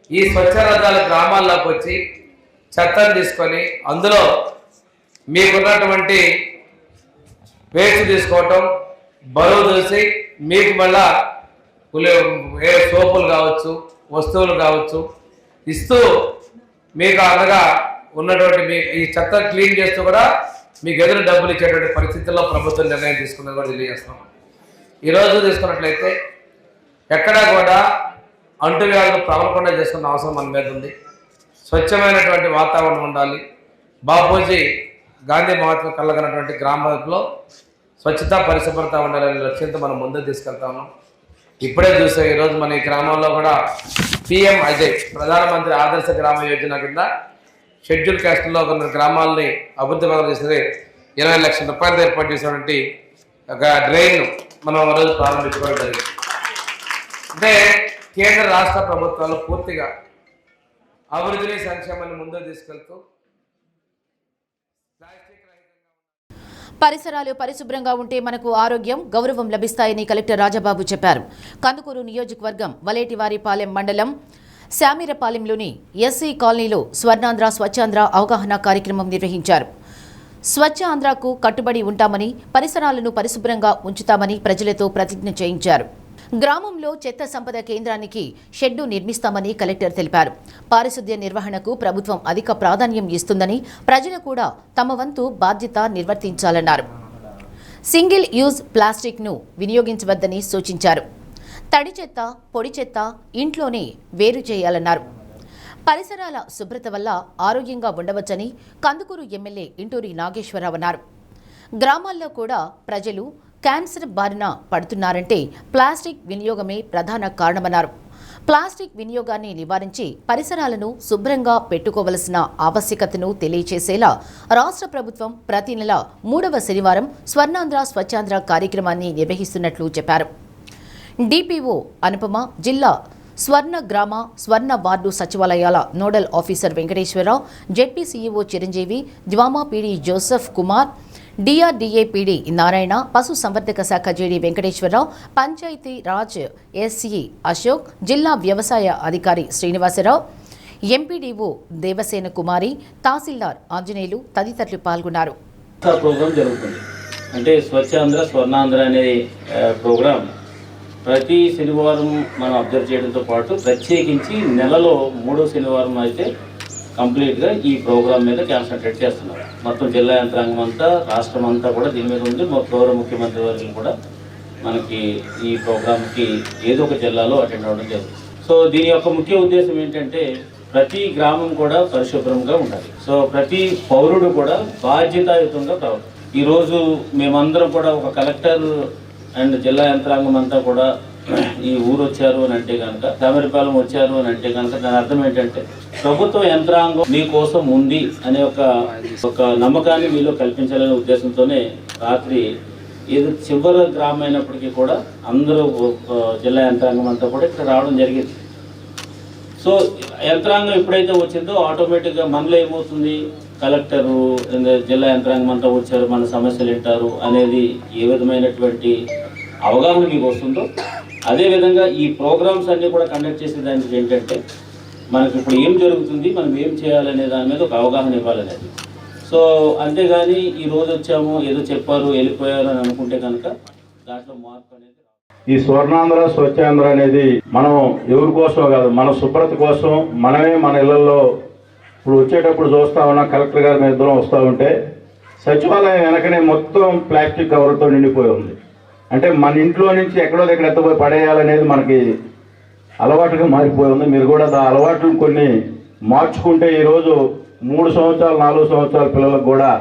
ఈ స్వచ్ఛ రథాలు గ్రామాల్లోకి వచ్చి చెత్తను తీసుకొని అందులో మీకున్నటువంటి వేస్ట్ తీసుకోవటం, బరువు చూసి మీకు మళ్ళా సోపులు కావచ్చు, వస్తువులు కావచ్చు ఇస్తూ మీకు అనగా ఉన్నటువంటి మీ ఈ చెత్త క్లీన్ చేస్తూ కూడా మీకు ఎదురు డబ్బులు ఇచ్చేటువంటి పరిస్థితుల్లో ప్రభుత్వం నిర్ణయం తీసుకున్నది కూడా తెలియజేస్తాం. ఈరోజు తీసుకున్నట్లయితే ఎక్కడా కూడా అంటువ్యాధులు ప్రబలకుండా చేసుకున్న అవసరం మన మీద ఉంది. స్వచ్ఛమైనటువంటి వాతావరణం ఉండాలి. బాపూజీ గాంధీ మహాత్మ కలగనటువంటి గ్రామాల్లో స్వచ్ఛత పరిశుభ్రత ఉండాలనే లక్ష్యంతో మనం ముందుకు తీసుకెళ్తా ఉన్నాం. ఇప్పుడే చూసాం, ఈరోజు మన ఈ గ్రామంలో కూడా PM అజయ్ ప్రధానమంత్రి ఆదర్శ గ్రామ యోజన కింద షెడ్యూల్ క్యాస్ట్లో కొన్ని గ్రామాలని అభివృద్ధి పదం చేసేది 20 లక్షల రూపాయలతో ఏర్పాటు చేసినటువంటి ఒక డ్రైన్ మనం రోజు ప్రారంభించుకోవడం జరిగింది. అంటే కేంద్ర రాష్ట్ర ప్రభుత్వాలు పూర్తిగా అభివృద్ధిని, సంక్షేమాన్ని ముందుకు తీసుకెళ్తూ పరిసరాలు పరిశుభ్రంగా ఉంటే మనకు ఆరోగ్యం, గౌరవం లభిస్తాయని కలెక్టర్ రాజబాబు చెప్పారు. కందుకూరు నియోజకవర్గం వలేటివారిపాలెం మండలం శామీరపాలెంలోని ఎస్సీ కాలనీలో స్వర్ణాంధ్ర స్వచ్ఛాంధ్ర అవగాహన కార్యక్రమం నిర్వహించారు. స్వచ్ఛ ఆంధ్రకు కట్టుబడి ఉంటామని, పరిసరాలను పరిశుభ్రంగా ఉంచుతామని ప్రజలతో ప్రతిజ్ఞ చేయించారు. గ్రామంలో చెత్త సంపద కేంద్రానికి షెడ్డు నిర్మిస్తామని కలెక్టర్ తెలిపారు. పారిశుద్ధ్య నిర్వహణకు ప్రభుత్వం అధిక ప్రాధాన్యం ఇస్తుందని, ప్రజలు కూడా తమ వంతు బాధ్యత నిర్వర్తించాలన్నారు. సింగిల్ యూజ్ ప్లాస్టిక్ను వినియోగించవద్దని సూచించారు. తడి చెత్త, పొడి చెత్త ఇంట్లోనే వేరు చేయాలన్నారు. పరిసరాల శుభ్రత వల్ల ఆరోగ్యంగా ఉండవచ్చని కందుకూరు ఎమ్మెల్యే ఇంటూరి నాగేశ్వరరావు అన్నారు. గ్రామాల్లో కూడా ప్రజలు క్యాన్సర్ బారిన పడుతున్నారంటే ప్లాస్టిక్ వినియోగమే ప్రధాన కారణమన్నారు. ప్లాస్టిక్ వినియోగాన్ని నివారించి పరిసరాలను శుభ్రంగా పెట్టుకోవలసిన ఆవశ్యకతను తెలియచేసేలా రాష్ట్ర ప్రభుత్వం ప్రతి నెల 3వ శనివారం స్వర్ణాంధ్ర స్వచ్ఛాంధ్ర కార్యక్రమాన్ని నిర్వహిస్తున్నట్లు చెప్పారు. డిపిఓ అనుపమ, జిల్లా స్వర్ణ గ్రామ, స్వర్ణ వార్డు సచివాలయాల nodal officer Venkateswararao, ZP CEO Chiranjeevi, జ్వామా PD Joseph Kumar, DRDA PD Narayana, పశు సంవర్ధక శాఖ జేడీ వెంకటేశ్వరరావు, పంచాయతీ రాజ్ ఎస్ఈ అశోక్, జిల్లా వ్యవసాయ అధికారి శ్రీనివాసరావు, ఎంపీడీఓ దేవసేన కుమారి, తహసీల్దార్ ఆంజనేయులు తదితరులు పాల్గొన్నారు. ప్రోగ్రాం జరుగుతుంది. అంటే స్వచ్ఛాంధ్ర స్వర్ణాంధ్ర అనే ప్రోగ్రాం ప్రతి శనివారం మనం అబ్జర్వ్ చేయడంతో పాటు ప్రత్యేకించి నెలలో 3వ శనివారం అయితే కంప్లీట్గా ఈ ప్రోగ్రాం మీద కాన్సన్ట్రేట్ చేస్తున్నారు. మొత్తం జిల్లా యంత్రాంగం అంతా, రాష్ట్రం అంతా కూడా దీని మీద ఉంది. గౌరవ ముఖ్యమంత్రి వర్యులు కూడా మనకి ఈ ప్రోగ్రాంకి ఏదో ఒక జిల్లాలో అటెండ్ అవ్వడం జరుగుతుంది. సో దీని యొక్క ముఖ్య ఉద్దేశం ఏంటంటే ప్రతి గ్రామం కూడా పరిశుభ్రంగా ఉండాలి. సో ప్రతి పౌరుడు కూడా బాధ్యతాయుతంగా కావాలి. ఈరోజు మేమందరం కూడా ఒక కలెక్టర్ అండ్ జిల్లా యంత్రాంగం అంతా కూడా ఈ ఊరు వచ్చారు అని అంటే కనుక, దామరిపాలెం వచ్చారు అని అంటే కనుక దాని అర్థం ఏంటంటే ప్రభుత్వ యంత్రాంగం మీకోసం ఉంది అనే ఒక నమ్మకాన్ని మీలో కల్పించాలనే ఉద్దేశంతోనే రాత్రి ఏదో చివరి గ్రామం అయినప్పటికీ కూడా అందరూ జిల్లా యంత్రాంగం అంతా కూడా ఇక్కడ రావడం జరిగింది. సో యంత్రాంగం ఎప్పుడైతే వచ్చిందో ఆటోమేటిక్గా మనలో ఏమవుతుంది, కలెక్టరు జిల్లా యంత్రాంగం అంతా వచ్చారు, మన సమస్యలు వింటారు అనేది ఏ విధమైనటువంటి అవగాహన మీకు వస్తుందో అదేవిధంగా ఈ ప్రోగ్రామ్స్ అన్నీ కూడా కండక్ట్ చేసే దానికి ఏంటంటే మనకి ఇప్పుడు ఏం జరుగుతుంది, మనం ఏం చేయాలనే దాని మీద ఒక అవగాహన ఇవ్వాలనేది. సో అంతేగాని ఈ రోజు వచ్చాము ఏదో చెప్పారు వెళ్ళిపోయారు అని అనుకుంటే కనుక దాంట్లో మార్పు అనేది. ఈ స్వర్ణాంధ్ర స్వచ్ఛాంధ్ర అనేది మనం ఎవరి కోసం కాదు, మన శుభ్రత కోసం మనమే మన ఇళ్లలో ఇప్పుడు వచ్చేటప్పుడు చూస్తూ ఉన్నాం. కలెక్టర్ గారి మీద ఇద్దరం వస్తూ ఉంటే సచివాలయం వెనకనే మొత్తం ప్లాస్టిక్ కవర్తో నిండిపోయి ఉంది. అంటే మన ఇంట్లో నుంచి ఎక్కడో దగ్గర ఎత్తపోయి పడేయాలనేది మనకి అలవాటుగా మారిపోయి ఉంది. మీరు కూడా ఆ అలవాట్లు కొన్ని మార్చుకుంటే ఈరోజు 3 సంవత్సరాలు 4 సంవత్సరాల పిల్లలకు కూడా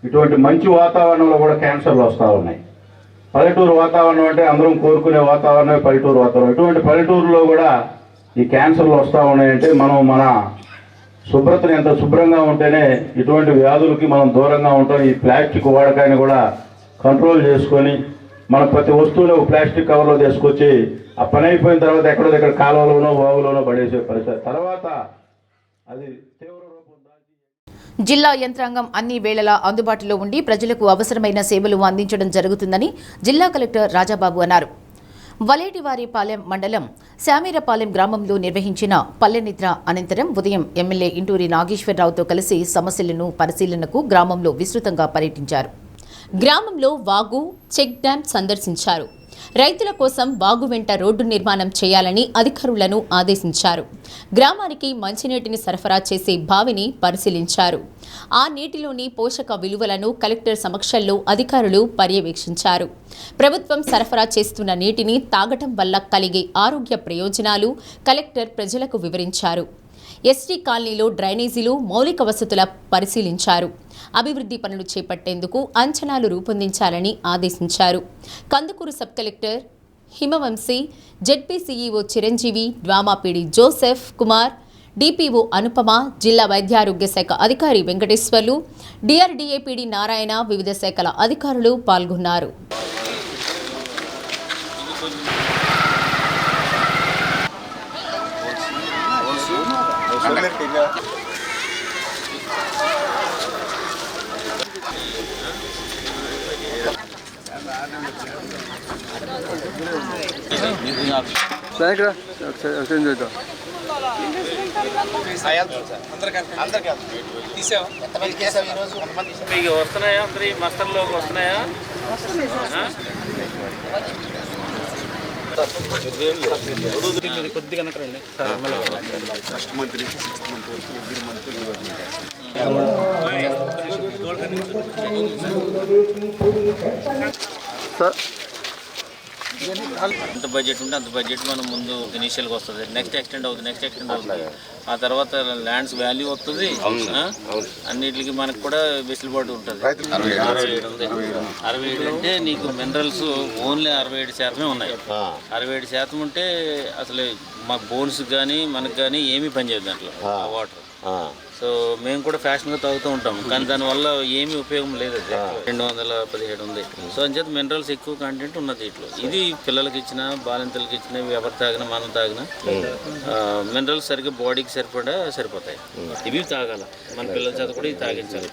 ఇటువంటి మంచి వాతావరణంలో కూడా క్యాన్సర్లు వస్తూ ఉన్నాయి. పల్లెటూరు వాతావరణం అంటే అందరం కోరుకునే వాతావరణమే పల్లెటూరు వాతావరణం. ఇటువంటి పల్లెటూరులో కూడా ఈ క్యాన్సర్లు వస్తూ ఉన్నాయంటే మనం మన శుభ్రతను ఎంత శుభ్రంగా ఉంటేనే ఇటువంటి వ్యాధులకి మనం దూరంగా ఉంటాం. ఈ ప్లాస్టిక్ వాడకాన్ని కూడా కంట్రోల్ చేసుకొని మన ప్రతి వస్తువులో ప్లాస్టిక్ కవర్లో తీసుకొచ్చి ఆ పని అయిపోయిన తర్వాత ఎక్కడో దగ్గర కాలువలోనో వాగులోనో పడేసే పరిస్థితి. తర్వాత అది తీవ్ర రూపం దాల్చి జిల్లా యంత్రాంగం అన్ని వేళలా అందుబాటులో ఉండి ప్రజలకు అవసరమైన సేవలు అందించడం జరుగుతుందని జిల్లా కలెక్టర్ రాజాబాబు అన్నారు. వలేటివారిపాలెం మండలం శామీరపాలెం గ్రామంలో నిర్వహించిన పల్లెనిద్ర అనంతరం ఉదయం ఎమ్మెల్యే ఇంటూరి నాగేశ్వరరావుతో కలిసి సమస్యలను పరిశీలనకు గ్రామంలో విస్తృతంగా పర్యటించారు. గ్రామంలో వాగు, చెక్ డ్యాం సందర్శించారు. రైతుల కోసం వాగు వెంట రోడ్డు నిర్మాణం చేయాలని అధికారులను ఆదేశించారు. గ్రామానికి మంచినీటిని సరఫరా చేసే బావిని పరిశీలించారు. ఆ నీటిలోని పోషక విలువలను కలెక్టర్ సమక్షంలో అధికారులు పర్యవేక్షించారు. ప్రభుత్వం సరఫరా చేస్తున్న నీటిని తాగటం వల్ల కలిగే ఆరోగ్య ప్రయోజనాలు కలెక్టర్ ప్రజలకు వివరించారు. ఎస్టీ కాలనీలో డ్రైనేజీలు, మౌలిక వసతుల పరిశీలించారు. అభివృద్ధి పనులు చేపట్టేందుకు అంచనాలు రూపొందించాలని ఆదేశించారు. Kandukur sub collector Himavamsi, ZP CEO Chiranjeevi, DWAMA PD Joseph Kumar, DPO Anupama, జిల్లా వైద్యారోగ్య శాఖ అధికారి వెంకటేశ్వర్లు, డిఆర్డీఏపీడీ నారాయణ, వివిధ శాఖల అధికారులు పాల్గొన్నారు. మీకు వస్తున్నాయా అందరి మస్తర్లోకి వస్తున్నాయా? కొద్దిగా రండి ఫస్ట్ మంత్ నుంచి 6th మంత్ వరకు ఎంత బడ్జెట్ ఉంటే అంత బడ్జెట్ మనం ముందు ఇనిషియల్గా వస్తుంది, నెక్స్ట్ ఎక్స్టెండ్ అవుతుంది. ఆ తర్వాత ల్యాండ్స్ వాల్యూ వస్తుంది, అన్నిటికి మనకు కూడా వెసులుబాటు ఉంటుంది. 67 అంటే నీకు మినరల్స్ ఓన్లీ 67% ఉన్నాయి. 67% ఉంటే అసలు మా బోన్స్ కానీ మనకు కానీ ఏమీ పనిచేయదు దాంట్లో వాటర్. సో మేము కూడా ఫ్యాషన్గా తాగుతూ ఉంటాం, కానీ దానివల్ల ఏమీ ఉపయోగం లేదు. అది 217 ఉంది. సో అంచేత మినరల్స్ ఎక్కువ కంటెంట్ ఉన్నది ఇట్లా. ఇది పిల్లలకి ఇచ్చిన, బాలింతలకి ఇచ్చిన, ఎవరు తాగినా మనం తాగినా మినరల్స్ సరిగ్గా బాడీకి సరిపోతాయి. ఇవి తాగాల, మన పిల్లల చేత కూడా ఇది తాగించాలి.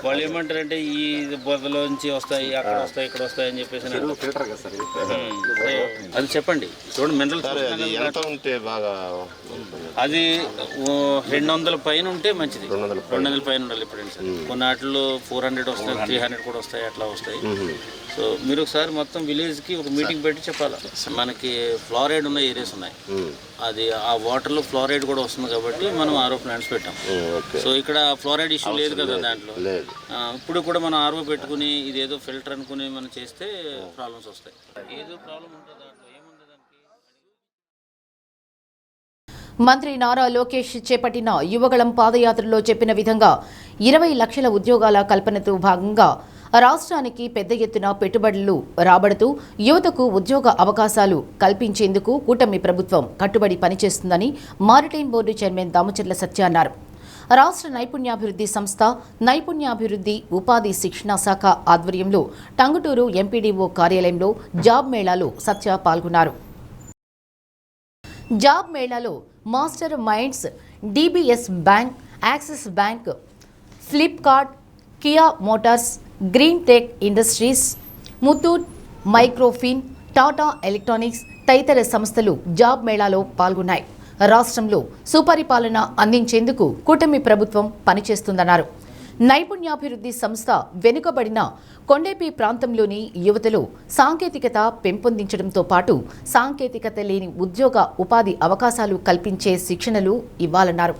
వాళ్ళు ఏమంటారంటే ఈ బొద్దలోంచి వస్తాయి, అక్కడ వస్తాయి, ఇక్కడ వస్తాయి అని చెప్పేసి అది చెప్పండి. చూడండి మినరల్స్ అది 200 పైన ఉంటే మంచిది. 200 పైన ఉండాలి ఎప్పుడైనా సార్. కొన్ని వాటిలో 400 వస్తాయి, 300 కూడా వస్తాయి, అట్లా వస్తాయి. సో మీరు ఒకసారి మొత్తం విలేజ్కి ఒక మీటింగ్ పెట్టి చెప్పాలి. మనకి ఫ్లోరైడ్ ఉన్న ఏరియాస్ ఉన్నాయి, అది ఆ వాటర్లో ఫ్లోరైడ్ కూడా వస్తుంది కాబట్టి మనం ఆర్ఓ ప్లాంట్స్ పెట్టాం. సో ఇక్కడ ఫ్లోరైడ్ ఇష్యూ లేదు కదా దాంట్లో. ఇప్పుడు కూడా మనం ఆర్ఓ పెట్టుకుని ఇదేదో ఫిల్టర్ అనుకుని మనం చేస్తే ప్రాబ్లమ్స్ వస్తాయి. ఏదో ప్రాబ్లం ఉంటుంది దాంట్లో, ఏముంది దానికి. మంత్రి నారా లోకేష్ చేపట్టిన యువగళం పాదయాత్రలో చెప్పిన విధంగా 20 లక్షల ఉద్యోగాల కల్పనతో భాగంగా రాష్ట్రానికి పెద్ద ఎత్తున పెట్టుబడులు రాబడుతూ యువతకు ఉద్యోగ అవకాశాలు కల్పించేందుకు కూటమి ప్రభుత్వం కట్టుబడి పనిచేస్తుందని maritime board chairman Damacharla Satya అన్నారు. రాష్ట్ర నైపుణ్యాభివృద్ధి సంస్థ నైపుణ్యాభివృద్ధి ఉపాధి శిక్షణ శాఖ ఆధ్వర్యంలో టంగుటూరు ఎంపీడీఓ కార్యాలయంలో జాబ్ మేళాలో సత్య పాల్గొన్నారు. జాబ్ మేళాలో master minds, DBS bank, Axis bank, Flipkart, Kia Motors, Green Tech Industries, Muthoot Microfin, Tata Electronics తదితర సంస్థలు జాబ్ మేళాలో పాల్గొన్నాయి. రాష్ట్రంలో సుపరిపాలన అందించేందుకు కూటమి ప్రభుత్వం పనిచేస్తుందన్నారు. నైపుణ్యాభివృద్ధి సంస్థ వెనుకబడిన కొండేపి ప్రాంతంలోని యువతలో సాంకేతికత పెంపొందించడంతో పాటు సాంకేతికత లేని ఉద్యోగ ఉపాధి అవకాశాలు కల్పించే శిక్షణలు ఇవ్వాలన్నారు.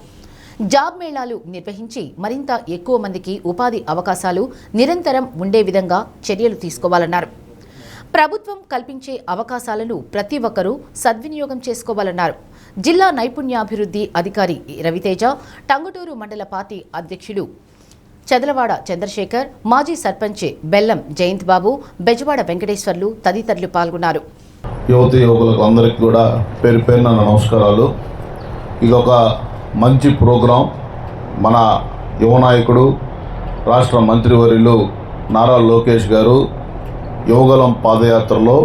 జాబ్ మేళాలు నిర్వహించి మరింత ఎక్కువ మందికి ఉపాధి అవకాశాలు నిరంతరం ఉండే విధంగా చర్యలు తీసుకోవాలన్నారు. ప్రభుత్వం కల్పించే అవకాశాలను ప్రతి ఒక్కరూ సద్వినియోగం చేసుకోవాలన్నారు. జిల్లా నైపుణ్యాభివృద్ధి అధికారి రవితేజ, టంగుటూరు మండల పార్టీ అధ్యక్షులు చదలవాడ చంద్రశేఖర్, మాజీ సర్పంచ్ బెల్లం జయంత్ బాబు, బెజవాడ వెంకటేశ్వర్లు తదితరులు పాల్గొన్నారు. యువతి యువకులకు అందరికీ కూడా పేరు పేరున నమస్కారాలు. ఇదొక మంచి ప్రోగ్రాం. మన యువ నాయకుడు రాష్ట్ర మంత్రివర్యులు నారా లోకేష్ గారు యువగలం పాదయాత్రలో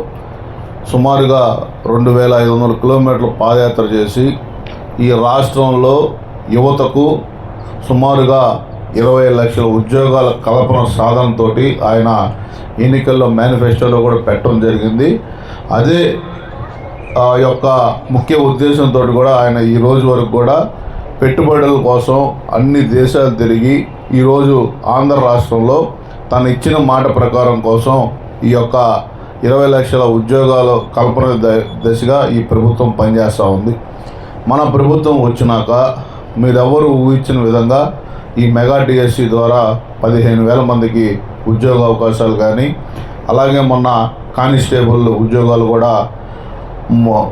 సుమారుగా 2500 కిలోమీటర్లు పాదయాత్ర చేసి ఈ రాష్ట్రంలో యువతకు సుమారుగా 20 లక్షల ఉద్యోగాల కల్పన సాధనతో ఆయన ఎన్నికల్లో మేనిఫెస్టోలో కూడా పెట్టడం జరిగింది. అదే యొక్క ముఖ్య ఉద్దేశంతో కూడా ఆయన ఈ రోజు వరకు కూడా పెట్టుబడుల కోసం అన్ని దేశాలు తిరిగి ఈరోజు ఆంధ్ర రాష్ట్రంలో తను ఇచ్చిన మాట ప్రకారం కోసం ఈ యొక్క 20 లక్షల ఉద్యోగాల కల్పన దశగా ఈ ప్రభుత్వం పనిచేస్తూ ఉంది. మన ప్రభుత్వం వచ్చినాక మీరెవరు ఊహించిన విధంగా ఈ మెగా డిఎస్సి ద్వారా 15,000 మందికి ఉద్యోగ అవకాశాలు కానీ, అలాగే మొన్న కానిస్టేబుల్ ఉద్యోగాలు కూడా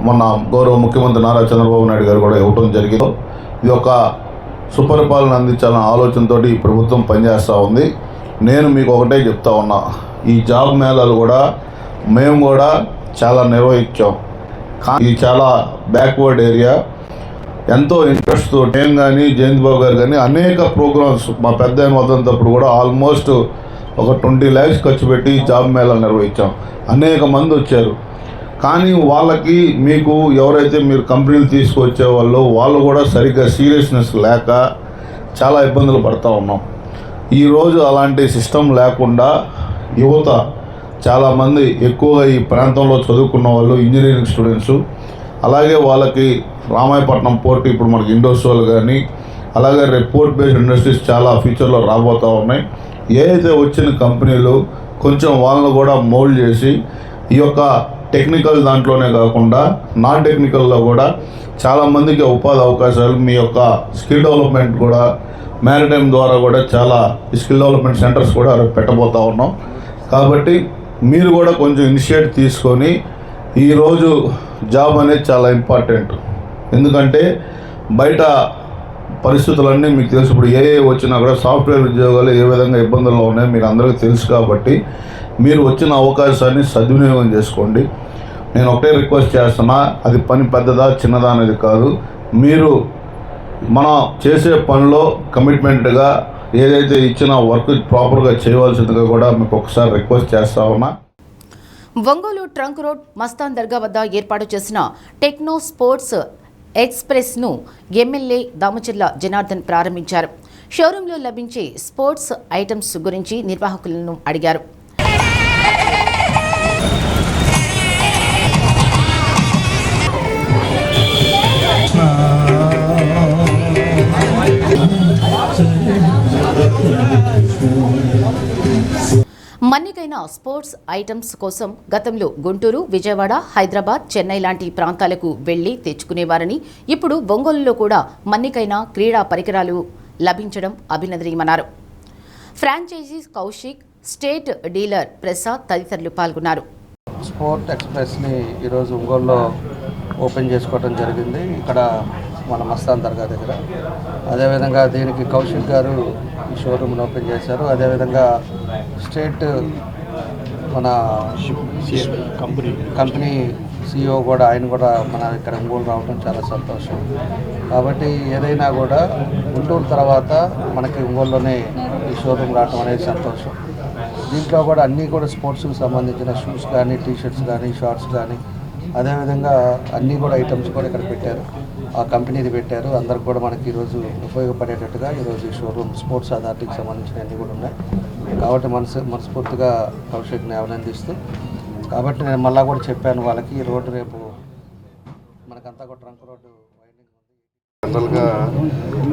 మొన్న గౌరవ ముఖ్యమంత్రి నారా చంద్రబాబు నాయుడు గారు కూడా ఇవ్వడం జరిగింది. ఇది ఒక సుపరిపాలన అందించాలన్న ఆలోచనతో ఈ ప్రభుత్వం పనిచేస్తూ ఉంది. నేను మీకు ఒకటే చెప్తా ఉన్నా, ఈ జాబ్ మేళాలు కూడా మేము కూడా చాలా నిర్వహించాం. ఇది చాలా బ్యాక్వర్డ్ ఏరియా. ఎంతో ఇంట్రెస్ట్తో నేను కానీ జయంత్ బాబు గారు కానీ అనేక ప్రోగ్రామ్స్ మా పెద్ద వద్దంతప్పుడు కూడా ఆల్మోస్ట్ ఒక 20 lakhs ఖర్చు పెట్టి జాబ్ మేళాలు నిర్వహించాం. అనేక మంది వచ్చారు. కానీ వాళ్ళకి మీకు ఎవరైతే మీరు కంపెనీలు తీసుకొచ్చే వాళ్ళు కూడా సరిగ్గా సీరియస్నెస్ లేక చాలా ఇబ్బందులు పడుతూ ఉన్నాం. ఈరోజు అలాంటి సిస్టమ్ లేకుండా యువత చాలామంది ఎక్కువగా ఈ ప్రాంతంలో చదువుకున్న వాళ్ళు ఇంజనీరింగ్ స్టూడెంట్స్, అలాగే వాళ్ళకి రామాయపట్నం పోర్ట్ ఇప్పుడు మనకి ఇండోసోల్ కానీ, అలాగే రేపు పోర్ట్ బేస్డ్ ఇండస్ట్రీస్ చాలా ఫ్యూచర్లో రాబోతూ ఉన్నాయి. ఏదైతే వచ్చిన కంపెనీలు కొంచెం వాళ్ళను కూడా మోల్డ్ చేసి ఈ యొక్క టెక్నికల్ దాంట్లోనే కాకుండా నాన్ టెక్నికల్లో కూడా చాలామందికి ఉపాధి అవకాశాలు, మీ యొక్క స్కిల్ డెవలప్మెంట్ కూడా మ్యారిటైమ్ ద్వారా కూడా చాలా స్కిల్ డెవలప్మెంట్ సెంటర్స్ కూడా పెట్టబోతూ ఉన్నాం. కాబట్టి మీరు కూడా కొంచెం ఇనిషియేట్ తీసుకొని ఈరోజు జాబ్ అనేది చాలా ఇంపార్టెంట్. ఎందుకంటే బయట పరిస్థితులన్నీ మీకు తెలుసు. ఇప్పుడు ఏ వచ్చినా కూడా సాఫ్ట్వేర్ ఉద్యోగాలు ఏ విధంగా ఇబ్బందుల్లో ఉన్నాయో మీకు అందరికీ తెలుసు. కాబట్టి మీరు వచ్చిన అవకాశాన్ని సద్వినియోగం చేసుకోండి. నేను ఒకటే రిక్వెస్ట్ చేస్తున్నా, అది పని పెద్దదా చిన్నదా అనేది కాదు, మీరు మనం చేసే పనిలో కమిట్మెంట్గా ఏదైతే ఇచ్చిన వర్క్ ప్రాపర్గా చేయవలసిందిగా కూడా మీకు ఒకసారి రిక్వెస్ట్ చేస్తా ఉన్నా. ఒంగోలు ట్రంక్ రోడ్ మస్తాన్ దర్గా వద్ద ఏర్పాటు చేసిన టెక్నో స్పోర్ట్స్ ఎక్స్ప్రెస్ను ఎమ్మెల్యే దామచర్ల జనార్దన్ ప్రారంభించారు. షోరూంలో లభించే స్పోర్ట్స్ ఐటమ్స్ గురించి నిర్వాహకులను అడిగారు. మన్నికైన స్పోర్ట్స్ ఐటమ్స్ కోసం గతంలో గుంటూరు, విజయవాడ, హైదరాబాద్, చెన్నై లాంటి ప్రాంతాలకు వెళ్లి తెచ్చుకునేవారని ఇప్పుడు ఒంగోలులో కూడా మన్నికైన క్రీడా పరికరాలు లభించడం అభినందనీయమన్నారు. Franchisee Kaushik, state dealer Prasad తదితరులు పాల్గొన్నారు. స్పోర్ట్ ఎక్స్ప్రెస్ని ఈరోజు ఒంగోలులో ఓపెన్ చేసుకోవడం జరిగింది, ఇక్కడ మన మస్తాన్ దర్గా దగ్గర. అదేవిధంగా దీనికి కౌశిక్ గారు ఈ షోరూమ్ని ఓపెన్ చేశారు. అదేవిధంగా స్టేట్ మన కంపెనీ CEO కూడా ఆయన కూడా మన ఇక్కడ ఒంగోలు రావడం చాలా సంతోషం. కాబట్టి ఏదైనా కూడా గుంటూరు తర్వాత మనకి ఒంగోలులోనే ఈ షోరూమ్ రావడం అనేది సంతోషం. దీంట్లో కూడా అన్నీ కూడా స్పోర్ట్స్కి సంబంధించిన షూస్ కానీ, టీషర్ట్స్ కానీ, షార్ట్స్ కానీ, అదేవిధంగా అన్నీ కూడా ఐటమ్స్ కూడా ఇక్కడ పెట్టారు, ఆ కంపెనీది పెట్టారు. అందరికి కూడా మనకి ఈరోజు ఉపయోగపడేటట్టుగా ఈరోజు ఈ షోరూమ్ స్పోర్ట్స్ అథారిటీకి సంబంధించినవన్నీ కూడా ఉన్నాయి. కాబట్టి మనస్ఫూర్తిగా కౌశిక్ని అభినందిస్తూ, కాబట్టి నేను మళ్ళా కూడా చెప్పాను వాళ్ళకి, ఈ రోడ్డు రేపు మనకంతా కూడా ట్రంక్ రోడ్డు జనరల్గా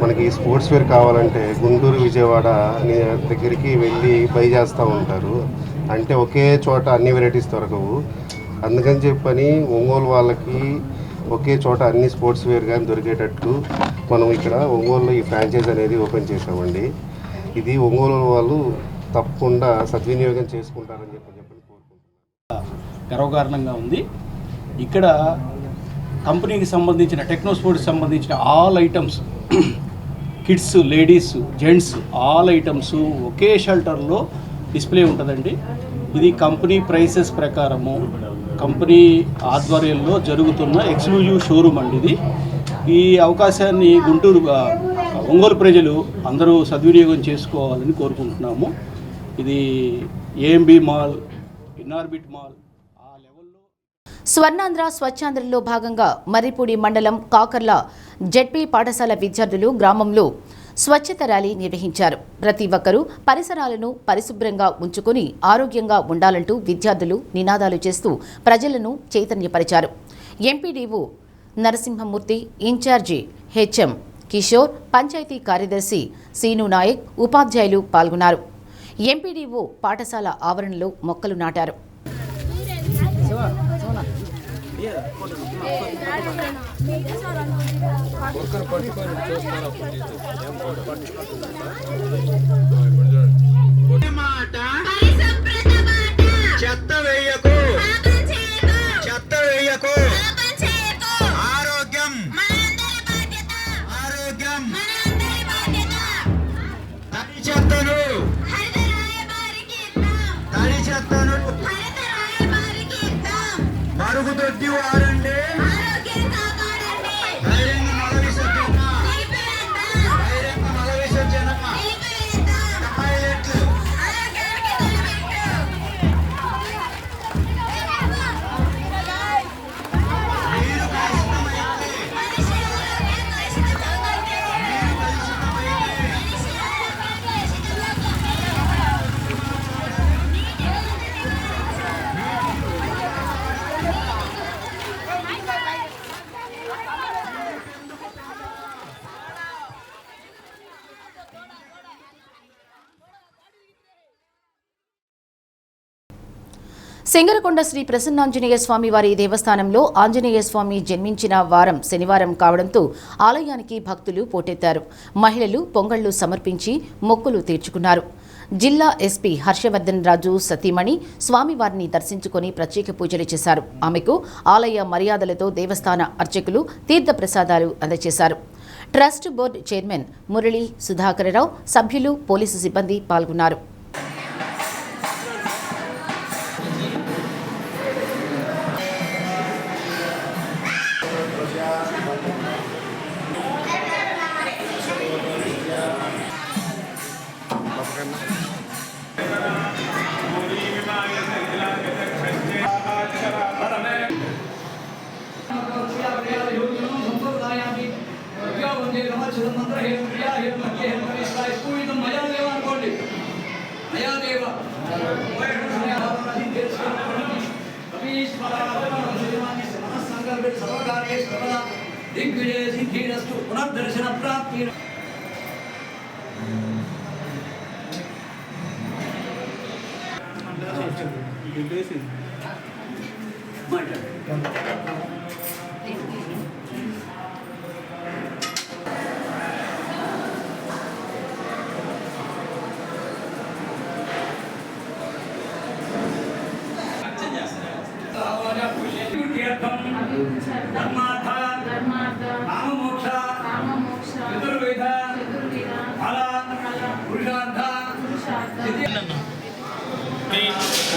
మనకి స్పోర్ట్స్ వేర్ కావాలంటే గుంటూరు, విజయవాడ దగ్గరికి వెళ్ళి బై చేస్తూ ఉంటారు. అంటే ఒకే చోట అన్ని వెరైటీస్ దొరకవు. అందుకని చెప్పని ఒంగోలు వాళ్ళకి ఒకే చోట అన్ని స్పోర్ట్స్ వేర్ కానీ దొరికేటట్టు మనం ఇక్కడ ఒంగోలులో ఈ ఫ్రాంచైజ్ అనేది ఓపెన్ చేసామండి. ఇది ఒంగోలు వాళ్ళు తప్పకుండా సద్వినియోగం చేసుకుంటారని చెప్పి కోరుకుంటున్నాను. గర్వకారణంగా ఉంది. ఇక్కడ కంపెనీకి సంబంధించిన టెక్నో స్పోర్ట్స్కి సంబంధించిన all items, kids, ladies, gents all items ఒకే షెల్టర్లో డిస్ప్లే ఉంటుందండి. ఇది కంపెనీ ప్రైసెస్ ప్రకారము కంపెనీ ఆధ్వర్యంలో జరుగుతున్న ఎక్స్క్లూజివ్ షోరూమ్ అండి ఇది. ఈ అవకాశాన్ని గుంటూరు ఒంగోలు ప్రజలు అందరూ సద్వినియోగం చేసుకోవాలని కోరుకుంటున్నాము. ఇది AMB మాల్, ఇన్నార్బిట్ మాల్ ఆ లెవెల్లో. స్వర్ణాంధ్ర స్వచ్ఛాంధ్రలో భాగంగా మర్రిపూడి మండలం కాకర్ల జెడ్పీ పాఠశాల విద్యార్థులు గ్రామంలో స్వచ్ఛత ర్యాలీ నిర్వహించారు. ప్రతి ఒక్కరూ పరిసరాలను పరిశుభ్రంగా ఉంచుకుని ఆరోగ్యంగా ఉండాలంటూ విద్యార్థులు నినాదాలు చేస్తూ ప్రజలను చైతన్యపరిచారు. MPDO Narasimhamurthy, incharge HM Kishore, పంచాయతీ కార్యదర్శి సీను నాయక్, ఉపాధ్యాయులు పాల్గొన్నారు. ఎంపీడీఓ పాఠశాల ఆవరణలో మొక్కలు నాటారు. చెత్త వేయకు, చెత్త వేయకు, ఆరోగ్యం ఆరోగ్యం, తడి చెత్తను తడి చెత్తను మరుగుదొడ్డి వారండి. సింగరకొండ శ్రీ ప్రసన్నాంజనేయ స్వామి వారి దేవస్థానంలో ఆంజనేయ స్వామి జన్మించిన వారం శనివారం కావడంతో ఆలయానికి భక్తులు పోటెత్తారు. మహిళలు పొంగళ్లు సమర్పించి మొక్కులు తీర్చుకున్నారు. జిల్లా ఎస్పీ హర్షవర్ధన్ రాజు సతీమణి స్వామివారిని దర్శించుకుని ప్రత్యేక పూజలు చేశారు. ఆమెకు ఆలయ మర్యాదలతో దేవస్థాన అర్చకులు తీర్థ ప్రసాదాలు అందజేశారు. Trust board chairman Murali Sudhakara Rao, సభ్యులు, పోలీసు సిబ్బంది పాల్గొన్నారు.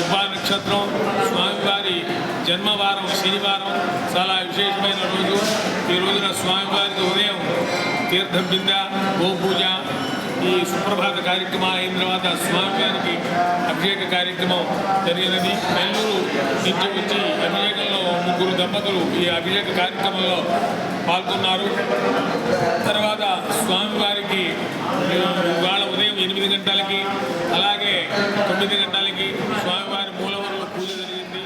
ఉబ్బా నక్షత్రం స్వామివారి జన్మవారం శనివారం చాలా విశేషమైన రోజు. ఈ రోజున స్వామివారికి ఉదయం తీర్థం బింద గోపూజ ఈ సుప్రభాత కార్యక్రమం అయిన తర్వాత స్వామివారికి అభిషేక కార్యక్రమం జరిగినది. నెల్లూరు నుంచి వచ్చి అభిషేకంలో 3 దంపతులు ఈ అభిషేక కార్యక్రమంలో పాల్గొన్నారు. తర్వాత స్వామివారికి ఇవాళ ఉదయం 8 గంటలకి అలాగే 9 గంటలకి స్వామివారి మూలవరంలో పూజ జరిగింది.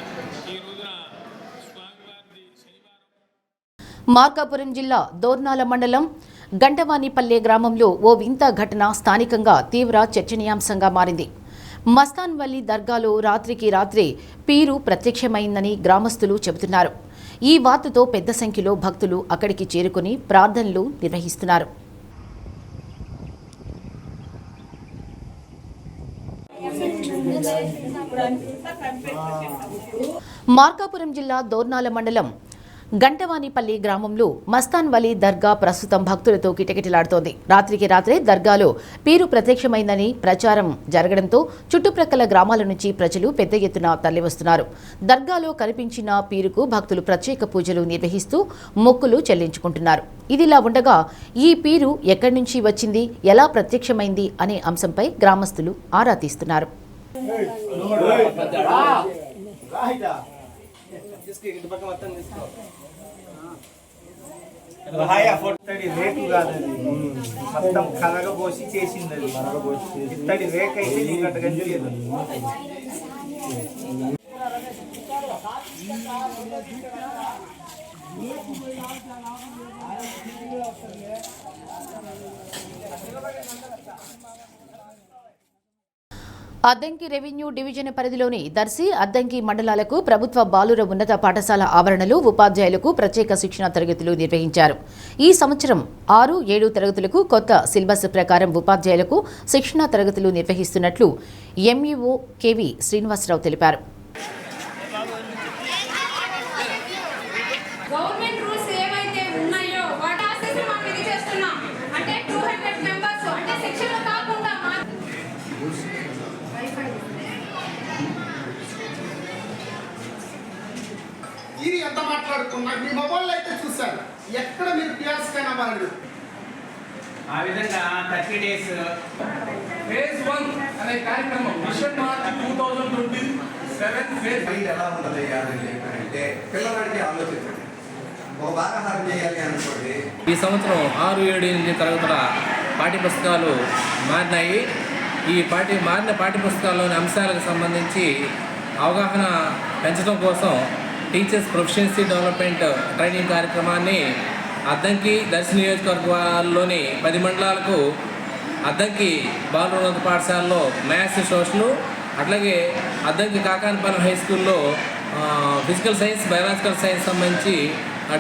ఈ రోజున స్వామివారి మార్కాపురం జిల్లా దోర్నాల మండలం గంటవానిపల్లె గ్రామంలో ఓ వింత ఘటన స్థానికంగా తీవ్ర చర్చనీయాంశంగా మారింది. మస్తాన్ వల్లి దర్గాలో రాత్రికి రాత్రే పీరు ప్రత్యక్షమైందని గ్రామస్తులు చెబుతున్నారు. ఈ వార్తతో పెద్ద సంఖ్యలో భక్తులు అక్కడికి చేరుకుని ప్రార్థనలు నిర్వహిస్తున్నారు. మార్కాపురం జిల్లా దోర్నాల మండలం గంటవానిపల్లి గ్రామంలో మస్తాన్ వలీ దర్గా ప్రస్తుతం భక్తులతో కిటకిటలాడుతోంది. రాత్రికి రాత్రే దర్గాలో పీరు ప్రత్యక్షమైందని ప్రచారం జరగడంతో చుట్టుప్రక్కల గ్రామాల నుంచి ప్రజలు పెద్ద ఎత్తున తరలివస్తున్నారు. దర్గాలో కనిపించిన పీరుకు భక్తులు ప్రత్యేక పూజలు నిర్వహిస్తూ మొక్కులు చెల్లించుకుంటున్నారు. ఇదిలా ఉండగా ఈ పీరు ఎక్కడి నుంచి వచ్చింది, ఎలా ప్రత్యక్షమైంది అనే అంశంపై గ్రామస్తులు ఆరా తీస్తున్నారు. రేకు కాదండి, మొత్తం కలగబోసి చేసింది. ఇత్తడి రేక్ అయితే నీకు అట్ట గంజలేదు. అద్దంకి రెవెన్యూ డివిజన్ పరిధిలోని దర్శి, అద్దంకి మండలాలకు ప్రభుత్వ బాలుర ఉన్నత పాఠశాల ఆవరణలో ఉపాధ్యాయులకు ప్రత్యేక శిక్షణ తరగతులు నిర్వహించారు. ఈ సంవత్సరం 6, 7 తరగతులకు కొత్త సిలబస్ ప్రకారం ఉపాధ్యాయులకు శిక్షణ తరగతులు నిర్వహిస్తున్నట్లు ఎంఈఓ కెవి శ్రీనివాసరావు తెలిపారు. ఇది ఎంత మాట్లాడుకున్నారు మీ మొబైల్లో అయితే చూసారు. ఎక్కడ మీరు పిఆర్స్ కైనా వాళ్ళు ఆ విధంగా 30 days ఫేజ్ 1 అనే కార్యక్రమం మిషన్ మార్చ్ 2027 ఫేజ్ ఎలా ఉంటుంది అంటే పిల్లవాడికి ఆలోచించండి, ఒక భాగాహారం చేయాలి అనుకోండి. ఈ సంవత్సరం 6, 7, 8 తరగతుల పాఠ్యపుస్తకాలు మారినాయి. ఈ మారిన పాఠ్యపుస్తకాల్లోని అంశాలకు సంబంధించి అవగాహన పెంచడం కోసం టీచర్స్ ప్రొఫిషియన్సీ డెవలప్మెంట్ ట్రైనింగ్ కార్యక్రమాన్ని అద్దంకి దర్శి నియోజకవర్గాల్లోని 10 మండలాలకు అద్దంకి బాలురోన్నత పాఠశాలలో మ్యాథ్స్, సోషల్, అట్లాగే అద్దంకి కాకానిపాలెం హై స్కూల్లో ఫిజికల్ సైన్స్, బయాలజికల్ సైన్స్ సంబంధించి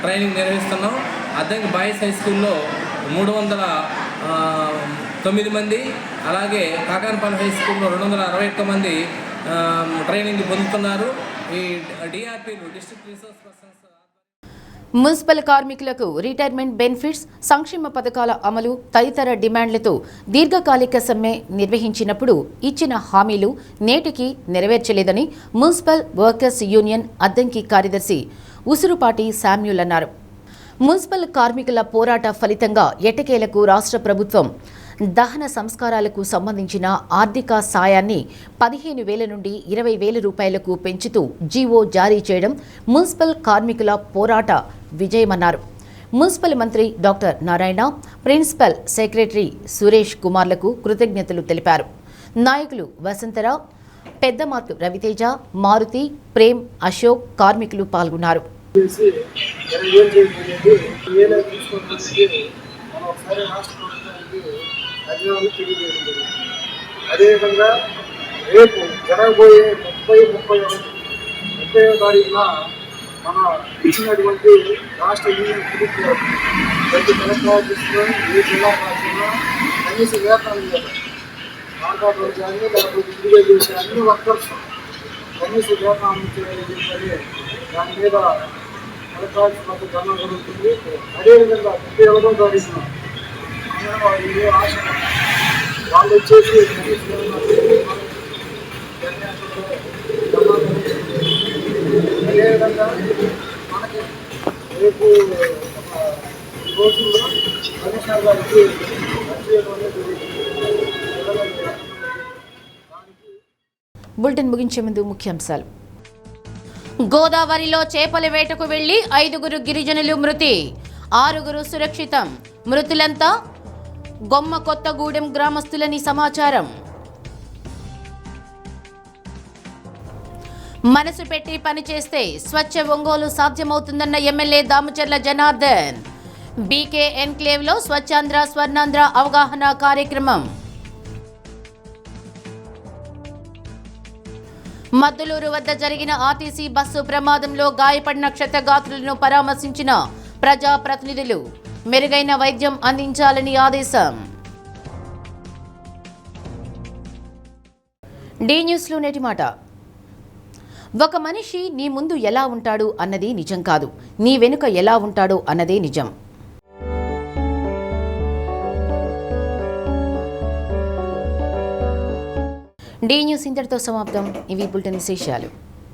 ట్రైనింగ్ నిర్వహిస్తున్నాం. అద్దంకి బాయ్స్ హై స్కూల్లో 309 మంది, అలాగే కాకానిపాలెం హై స్కూల్లో 261 మంది ట్రైనింగ్ పొందుతున్నారు. ఈ డిఆర్పీలు డిస్ట్రిక్ట్ రిసోర్స్ పర్సన్స్ మున్సిపల్ కార్మికులకు రిటైర్మెంట్ బెనిఫిట్స్, సంక్షేమ పథకాల అమలు తదితర డిమాండ్లతో దీర్ఘకాలిక సమ్మె నిర్వహించినప్పుడు ఇచ్చిన హామీలు నేటికి నెరవేర్చలేదని మున్సిపల్ వర్కర్స్ యూనియన్ అద్దంకి కార్యదర్శి ఉసురుపాటి శామ్యూల్ అన్నారు. మున్సిపల్ కార్మికుల పోరాట ఫలితంగా ఎట్టకేలకు రాష్ట్ర ప్రభుత్వం దహన సంస్కారాలకు సంబంధించిన ఆర్థిక సాయాన్ని 15,000 నుండి 20,000 రూపాయలకు పెంచుతూ జీవో జారీ చేయడం మున్సిపల్ కార్మికుల పోరాట విజయమన్నారు. మున్సిపల్ మంత్రి doctor Narayana, principal secretary Suresh కుమార్లకు కృతజ్ఞతలు తెలిపారు. నాయకులు వసంతరావు, పెద్దమార్కు రవితేజ, మారుతి, ప్రేమ్, అశోక్ కార్మికులు పాల్గొన్నారు. అదేవిధంగా రేపు జరగబోయే 30వ తారీఖున మన ఇచ్చినటువంటి రాష్ట్ర యూనియన్ పిలుపులో ప్రతి కలెక్టర్ ఆఫీసులో ఏ జిల్లా రాష్ట్రంలో కనీస వేతనాలు ఇవ్వాలి. కాంట్రాక్టర్ కానీ లేకపోతే ఇండివిజువల్స్ అన్ని వర్కర్స్ కనీస వేతనాలు చేయాలని చెప్పని దాని మీద కలెక్టర్ ఆఫీస్ వద్ద ధర్నా జరుగుతుంది. అదేవిధంగా 31వ తారీఖున అంగన్వాడీ ఆశ వాళ్ళు వచ్చేసి అదేవిధంగా మనకి రేపు రోజుల్లో కమిషనర్ గారికి బులెటిన్ ముగించే ముందు ముఖ్యాంశాలు. గోదావరిలో చేపల వేటకు వెళ్లి 5 గిరిజనులు మృతి, 6 సురక్షితం. మృతులంతా గొమ్మ కొత్తగూడెం గ్రామస్తులని సమాచారం. మనసు పెట్టి పనిచేస్తే స్వచ్ఛ ఒంగోలు సాధ్యమవుతుందన్న ఎమ్మెల్యే దామచర్ల జనార్దన్. బీకే ఎన్క్లేవ్లో స్వచ్ఛాంధ్ర స్వర్ణాంధ్ర అవగాహన కార్యక్రమం. మద్దులూరు వద్ద జరిగిన ఆర్టీసీ బస్సు ప్రమాదంలో గాయపడిన క్షతగాత్రులను పరామర్శించిన ప్రజాప్రతినిధులు. మెరుగైన వైద్యం అందించాలని ఆదేశం. డి న్యూస్లో నేటి మాట. ఒక మనిషి నీ ముందు ఎలా ఉంటాడు అన్నది నిజం కాదు, నీ వెనుక ఎలా ఉంటాడో అన్నదే నిజం. డి న్యూస్ ఇంతటితో సమాప్తం. ఇవి బులెటిన్ విశేషాలు.